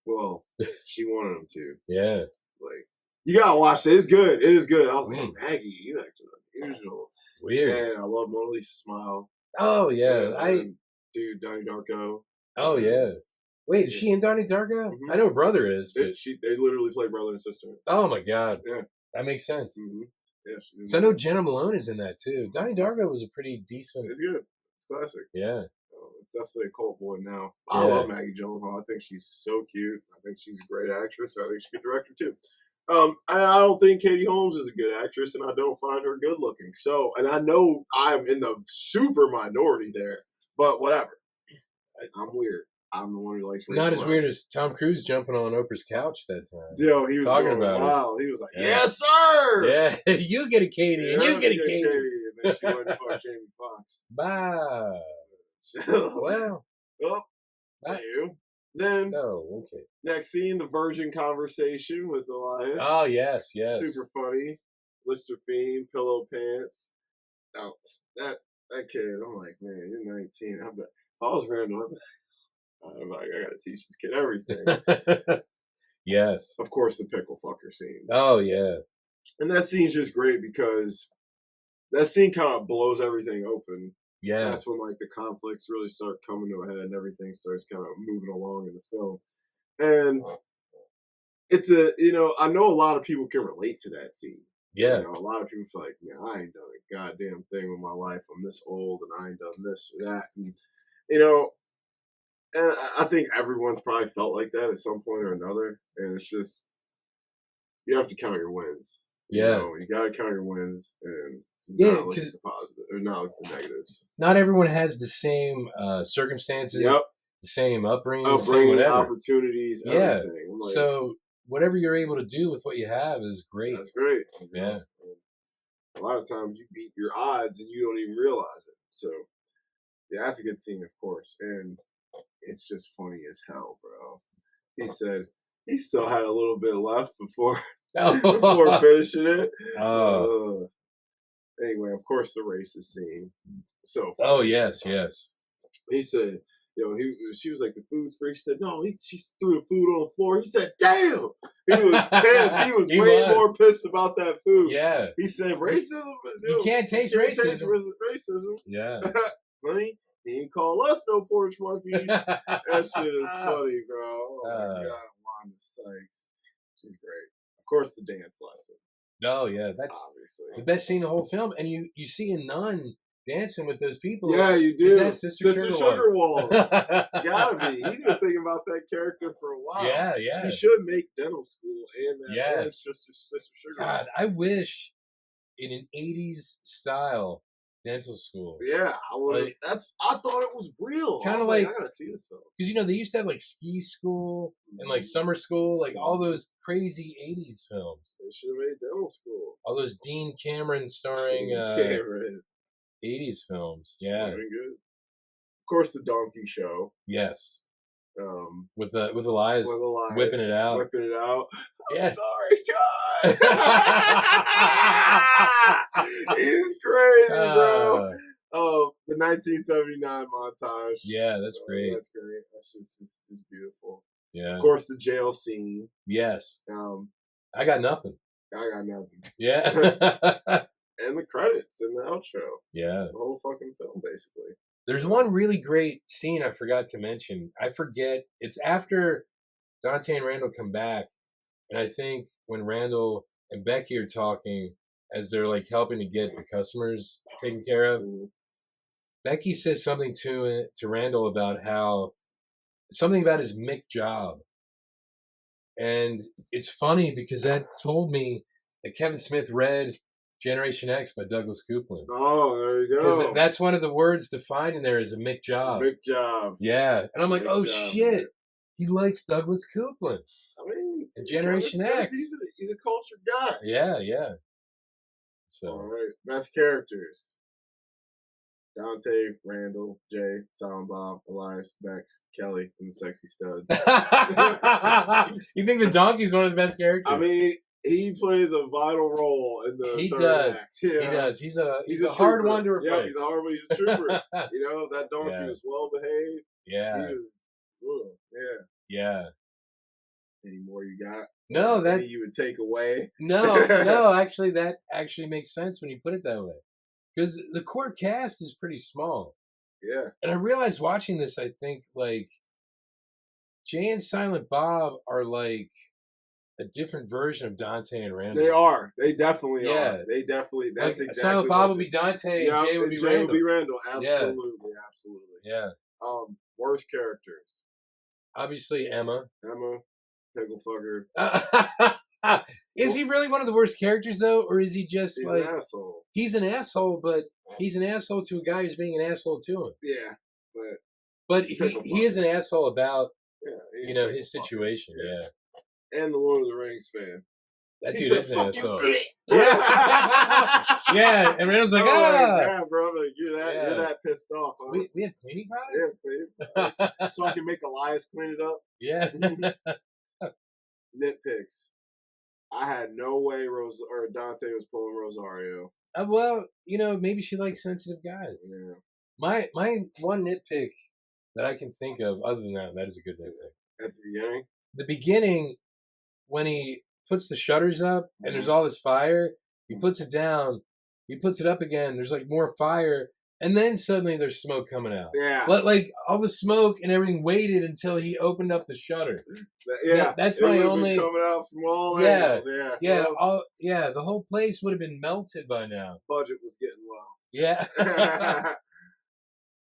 Well, she wanted him to. Yeah. Like, you gotta watch it. It's good. It is good. I was like, Maggie, you acted unusual. Weird. And I love Mona Lisa's smile. Oh yeah, dude, Donnie Darko. Oh yeah. Wait, is she in Donnie Darko? I know her brother is. But... They literally play brother and sister. Oh my god. Yeah, that makes sense. Yeah, so I know Jenna Malone is in that too. Donnie Darko was a pretty decent. It's good. It's classic. Yeah. It's definitely a cult boy now. I love Maggie Gyllenhaal. I think she's so cute. I think she's a great actress. I think she's a good director too. I don't think Katie Holmes is a good actress, and I don't find her good looking. So, and I know I'm in the super minority there, but whatever. I'm weird. I'm the one who likes not as weird as Tom Cruise jumping on Oprah's couch that time. Yo, he was talking about it. He was like, "Yes, sir." Yeah, you get a Katie, and you get a Katie. And then she went for Jamie Foxx. Bye. Well, thank you. Then, okay. Next scene, the virgin conversation with Elias. Oh, yes. Super funny. Lister Fiend, pillow pants. Oh, that kid, I'm like, man, you're 19. If I was random, I'm like, I gotta teach this kid everything. Yes. Of course, the pickle fucker scene. Oh, yeah. And that scene's just great because that scene kind of blows everything open. Yeah. That's when like the conflicts really start coming to a head and everything starts kind of moving along in the film. And it's I know a lot of people can relate to that scene. Yeah. A lot of people feel like, man, I ain't done a goddamn thing with my life. I'm this old and I ain't done this or that. And, And I think everyone's probably felt like that at some point or another. And it's just, you have to count your wins. Yeah. You got to count your wins and not look at the positive or not look at the negatives. Not everyone has the same circumstances, the same upbringing, the same whatever. Opportunities, everything. Like, so whatever you're able to do with what you have is great. That's great. Yeah. A lot of times you beat your odds and you don't even realize it. So, yeah, that's a good scene, of course. And it's just funny as hell, bro. He said he still had a little bit left before finishing it. Anyway, of course, the racist scene. So funny. Oh, yes. He said, she was like, the food's free. She said, no, she threw the food on the floor. He said, damn. He was pissed. He was way more pissed about that food. Yeah. He said, racism. You can't taste racism. Racism. Yeah. Honey, he didn't call us no porch monkeys. That shit is funny, bro. Oh, my God. Wanda Sykes. She's great. Of course, the dance lesson. Oh, yeah. That's obviously the best scene in the whole film. And you see a nun dancing with those people. Yeah, you do. That's Sister Sugarwalls. It's gotta be. He's been thinking about that character for a while. Yeah. He should make dental school and Sister Sugarwalls. God, I wish in an 80s style dental school. Yeah, I would. Like, I thought it was real. Kind of like I gotta see this film because they used to have like ski school and like summer school, like all those crazy 80s films. They should have made dental school. All those Dean Cameron starring. 80s films, yeah. Very good. Of course, the Donkey Show. Yes. With Elias whipping it out. I'm sorry, God. He's crazy, bro. The 1979 montage. Yeah, that's great. That's great. That's just beautiful. Yeah. Of course, the jail scene. Yes. I got nothing. Yeah. And the credits and the outro. Yeah. The whole fucking film, basically. There's one really great scene I forgot to mention. I forget. It's after Dante and Randall come back. And I think when Randall and Becky are talking as they're like helping to get the customers taken care of, Becky says something to Randall about something about his Mick job. And it's funny because that told me that Kevin Smith read Generation X by Douglas Coupland. Oh, there you go. Because that's one of the words defined in there as a Mick job. Mick job. Yeah. And I'm like, shit. Man. He likes Douglas Coupland. I mean, and Generation X. He's a cultured guy. Yeah. So. All right. Best characters. Dante, Randall, Jay, Silent Bob, Elias, Bex, Kelly, and the Sexy Stud. You think the donkey's one of the best characters? I mean, he plays a vital role in the He third does. act. Yeah. He does. He's a hard one to replace. Yeah, he's a hard one. He's a trooper. That donkey was well behaved. Yeah. He was. Yeah. Any more you got? No, that you would take away. No. Actually, that actually makes sense when you put it that way. Because the core cast is pretty small. Yeah. And I realized watching this, I think, like, Jay and Silent Bob are, like, a different version of Dante and Randall. They are. They definitely are. They definitely, that's like, exactly Silent Bob would be Dante and Jay would be Randall. Would be Randall. Absolutely. Yeah. Worst characters. Obviously, Emma. Pickle fucker. Is he really one of the worst characters, though? Or is he just he's like... an asshole. He's an asshole, but he's an asshole to a guy who's being an asshole to him. Yeah, but he is an asshole about, his situation. Yeah. And the Lord of the Rings fan. That dude is an asshole. Yeah, and Randall's like, yeah, bro, you're that pissed off, huh? We have cleaning products? Yeah, cleaning products. So I can make Elias clean it up? Yeah. Nitpicks. I had no way Dante was pulling Rosario. Well, maybe she likes sensitive guys. Yeah. My one nitpick that I can think of, other than that is a good nitpick. At the beginning? The beginning, when he puts the shutters up and there's all this fire, he puts it down, he puts it up again, there's like more fire, and then suddenly there's smoke coming out. Yeah. But like all the smoke and everything waited until he opened up the shutter. Yeah. That's my only... coming out from all angles. Yeah. Yeah. The whole place would have been melted by now. Budget was getting low. Yeah.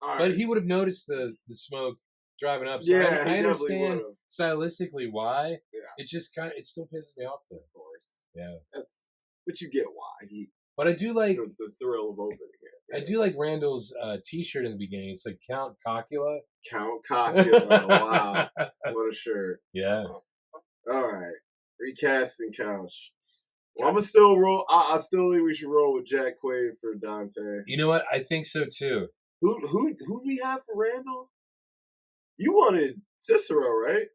All right. But he would have noticed the smoke driving up. So yeah, I understand stylistically why. Yeah. It's just kind of, it still pisses me off though. Of course. Yeah. But you get why. But I do like the thrill of opening it. I do like Randall's t-shirt in the beginning. It's like Count Cocula. Count Cocula. Wow. What a shirt. Yeah. All right. Recasting Couch. Well, I'm gonna still roll. I still think we should roll with Jack Quaid for Dante. You know what? I think so too. Who we have for Randall? You wanted Cicero, right?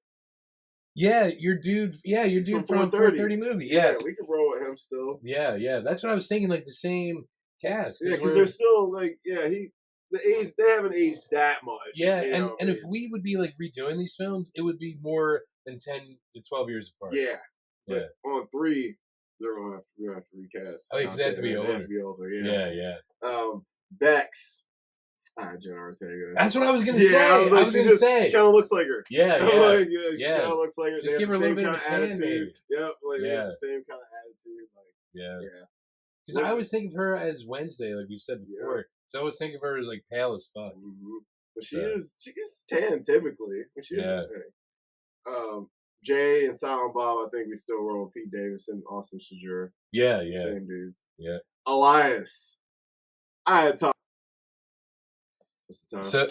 Yeah, your dude from 430 movie. Yes. Yeah, we could roll with him still. Yeah. That's what I was thinking, like the same cast. Yeah, because they're still like, they haven't aged that much. Yeah, and if we would be like redoing these films, it would be more than 10 to 12 years apart. Yeah. But on 3, we're gonna have to recast. Oh, because they have to be older. They have to be older, yeah. Bex. Jen Ortega. That's what I was gonna say. I was gonna say. She kind of looks like her. Yeah. She kind of looks like her. Just give her a little bit of a tan, attitude. Yep, they have the same kind of attitude. Yeah. Because I always think of her as Wednesday, like you said before. Yeah. So I always think of her as like pale as fuck. Mm-hmm. But she is tan typically. She is tan. Jay and Silent Bob, I think we still roll Pete Davidson, Austin Shadur. Yeah. Same dudes. Yeah. Elias. I had talked. What's the time? So,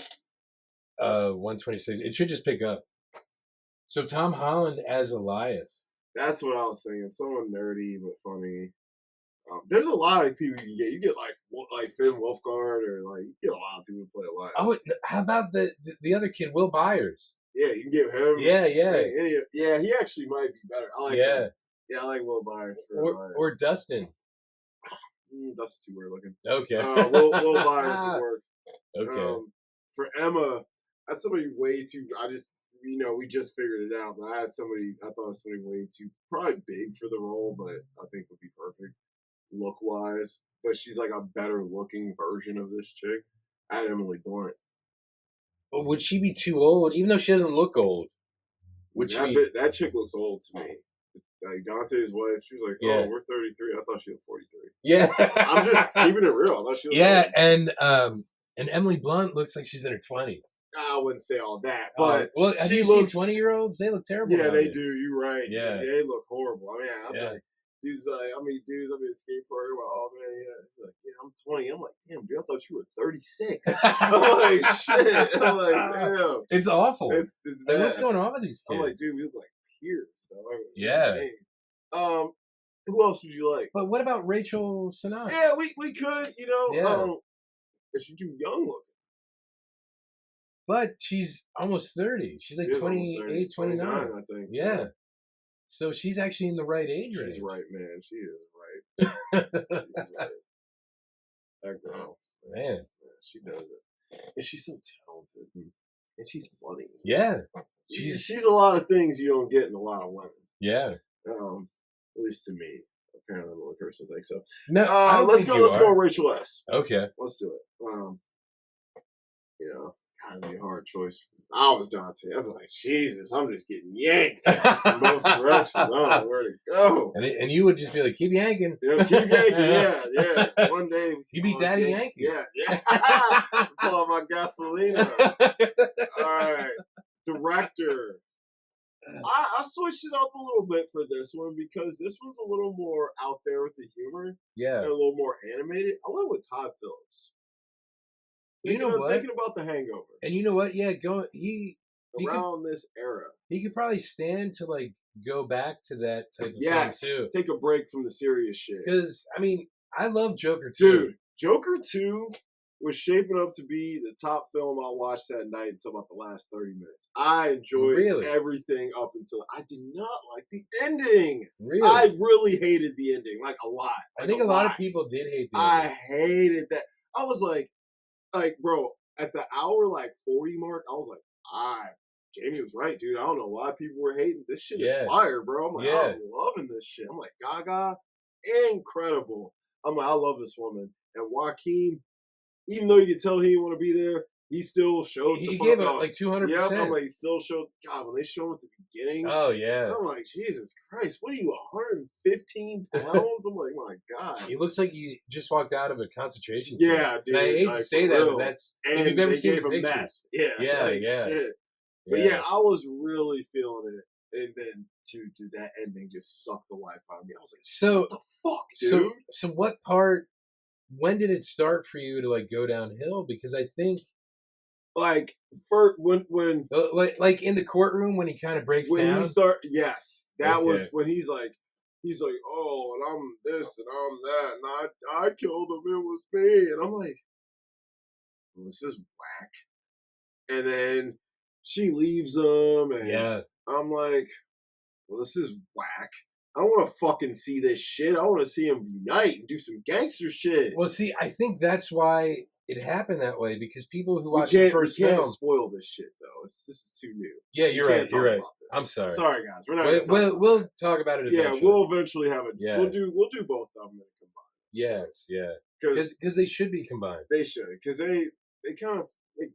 1:26. It should just pick up. So Tom Holland as Elias. That's what I was thinking. Someone nerdy but funny. There's a lot of people you can get. You get like Finn Wolfhard, or like you get a lot of people to play Elias. Oh, how about the other kid, Will Byers? Yeah, you can get him. Yeah. Yeah, he actually might be better. I like him. Yeah, I like Will Byers or Dustin. Dustin's too weird looking. Okay. Will Byers would work. Okay. For Emma, that's somebody way too. We just figured it out. But I thought of somebody way too probably big for the role, but I think would be perfect look wise. But she's like a better looking version of this chick. I had Emily Blunt. But would she be too old, even though she doesn't look old? That chick looks old to me. Like Dante's wife, she was like, "Oh, we're 33." I thought she was 43. Yeah, I'm just keeping it real. I thought she was. Yeah, old. And Emily Blunt looks like she's in her 20s. I wouldn't say all that, but have you seen 20-year-olds? They look terrible. Yeah, they do. You're right. Yeah, they look horrible. I mean, I'm like, dudes be like, I mean, dudes, I'll be at a skate park. Oh man, yeah. Like, yeah, I'm 20. I'm like, damn, dude, I thought you were 36. I'm like, shit. I'm like, damn, it's awful. It's bad. What's going on with these kids? I'm like, dude, we look like peers. So yeah. Who else would you like? But what about Rachel Sennott? Yeah, we could, but she's too young looking. But she's almost 30. She's like 28, 29. I think. Yeah. So she's actually in the right age range. She's right, man. She is right. She's right. That girl. Man. She does it. And she's so talented. And she's funny. Yeah. She's a lot of things you don't get in a lot of women. Yeah. At least to me. Apparently, I'm the only person who thinks so. No, let's go Rachel S. Okay. Let's do it. Kind of be a hard choice. If I was Dante, I'd be like, Jesus, I'm just getting yanked in both directions. I don't know where to go. And you would just be like, keep yanking. Yeah, keep yanking. Yeah. One day you be Daddy Yankee. Yeah. Pull out my gasolina. All right, director. I switched it up a little bit for this one because this one's a little more out there with the humor. Yeah. And a little more animated. I went with Todd Phillips. Thinking about The Hangover. And you know what? Yeah, around this era. He could probably stand to like go back to that type of thing too. Take a break from the serious shit. Because I mean, I love Joker 2. Dude, Joker 2 was shaping up to be the top film I watched that night until about the last 30 minutes. I enjoyed everything up until I did not like the ending. Really? I really hated the ending, like a lot. I think a lot of people did hate the I ending. hated that. I was like, bro, at the hour 40 mark, I was like, Jamie was right, dude. I don't know why people were hating. This shit is fire, bro. I'm like, I'm loving this shit. I'm like, Gaga, incredible. I'm like, I love this woman. And Joaquin, even though you could tell he didn't want to be there, he still showed he gave it like 200%. Yeah, I'm like, he still showed. God, when they showed him at the beginning. Oh, yeah. I'm like, Jesus Christ, what are you, 115 pounds? I'm like, my God. He looks like he just walked out of a concentration camp. Yeah, dude. I hate to say that, but that's, and if you've ever seen the pictures. Yeah. Shit. But yeah, I was really feeling it. And then, dude, that ending just sucked the life out of me. I was like, what the fuck, dude? So what part, when did it start for you to, like, go downhill? Because I think... Like, first, when like in the courtroom when he kind of breaks down? When he yes. That was when he's like, oh, and I'm this and I'm that, and I killed him, it was me. And I'm like, well, this is whack. And then she leaves him, and I'm like, well, this is whack. I don't want to fucking see this shit. I want to see him unite and do some gangster shit. Well, see, I think that's why it happened that way, because people who watch the first film... We can't spoil this shit, though. This is too new. Yeah, you're right. You're right. I'm sorry. Sorry, guys. We're not we'll talk about it eventually. Yeah, we'll eventually have it. Yeah. We'll do both of them combined. Yes, yeah. Because they should be combined. They should, because they kind of...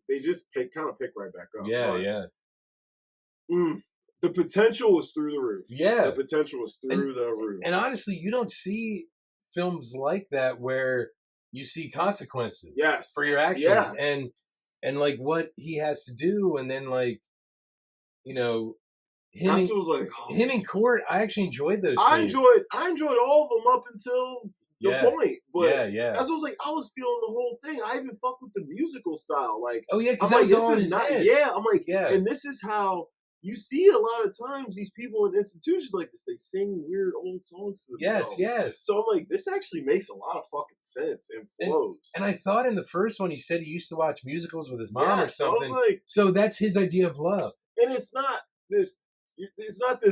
They just pick right back up. Yeah, the potential was through the roof. Yeah. The potential was through the roof. And honestly, you don't see films like that where you see consequences for your actions. And like what he has to do, and then, like, you know, him in court, I actually enjoyed those scenes. I enjoyed all of them up until the point. But that's what I was feeling the whole thing. I even fucked with the musical style. Like, because that was all in his head. Yeah, I'm like, and this is how you see a lot of times these people in institutions like this, they sing weird old songs to themselves. Yes. So I'm like, this actually makes a lot of fucking sense and flows. And I thought in the first one, he said he used to watch musicals with his mom or something. So that's his idea of love. And it's not this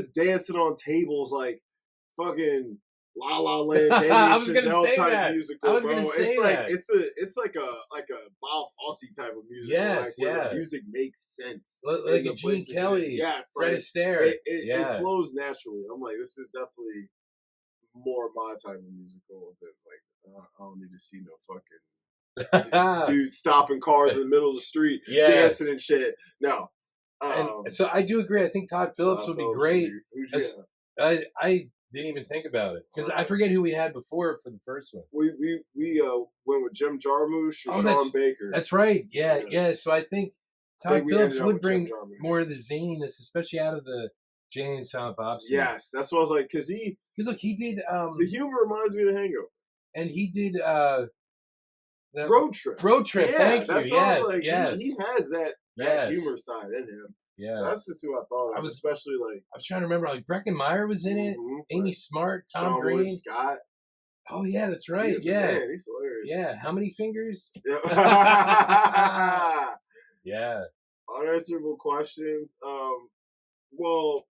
dancing on tables like fucking La La Land, Chazelle type musical. I was going to say that. It's like a Bob Fosse type of music. Yes, where the music makes sense. Like a Gene Kelly, Fred Astaire. It flows naturally. I'm like, this is definitely more my type of musical than, like, I don't need to see no fucking dude stopping cars in the middle of the street, dancing and shit. No. So I do agree. I think Todd Phillips would be great. I didn't even think about it, because I forget who we had before for the first one. We went with Jim Jarmusch or Sean Baker. That's right. Yeah. So I think Todd Phillips would bring more of the zaniness, especially out of the Jay and Silent Bob scene. Yes, that's what I was like, because look, he did the humor reminds me of The Hangover, and he did Road Trip. Yeah, thank you. Yes, like, he has that humor side in him. Yeah, so that's just who I thought of. Especially like, I was trying to remember, like, Breckin Meyer was in it, Amy Smart, Tom Green, Scott. Oh yeah, that's right. He's hilarious. Yeah, how many fingers? Yeah. Unanswerable questions. Well,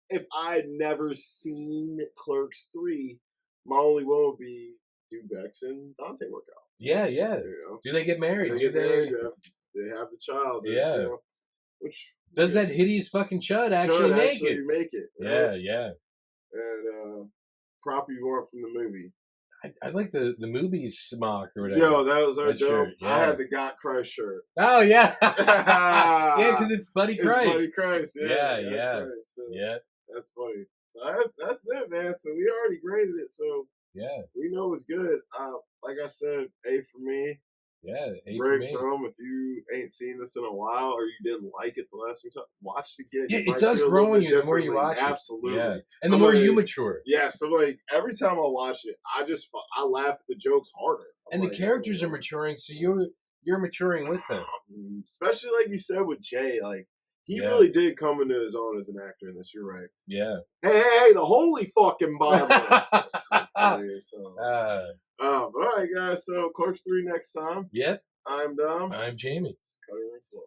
if I had never seen Clerks 3, my only one would be do Bex and Dante work out. Yeah. You know? Do they get married? They have the child. Yeah. You know, which does that hideous fucking chud actually make it? Right? Yeah. And property you want from the movie. I like the movie smock or whatever. Yo, that was our dope. I had the Got Christ shirt. Oh yeah, yeah, because it's Buddy Christ. Buddy Christ. Yeah. Christ, so that's funny. That's it, man. So we already graded it. So we know it's good. Like I said, A for me. Yeah, A Great for me. film. If you ain't seen this in a while or you didn't like it the last time, watch it again. Yeah, it does grow on you the more you watch it. Absolutely. Yeah. And the more you mature. Yeah, so like every time I watch it, I laugh at the jokes harder. And the characters are maturing, so you're maturing with them. Especially like you said with Jay, like he really did come into his own as an actor in this. You're right. Yeah. Hey, the holy fucking Bible. All right, guys. So Clerks 3 next time. Yep. I'm Dom. I'm Jamie. Cutting room floor.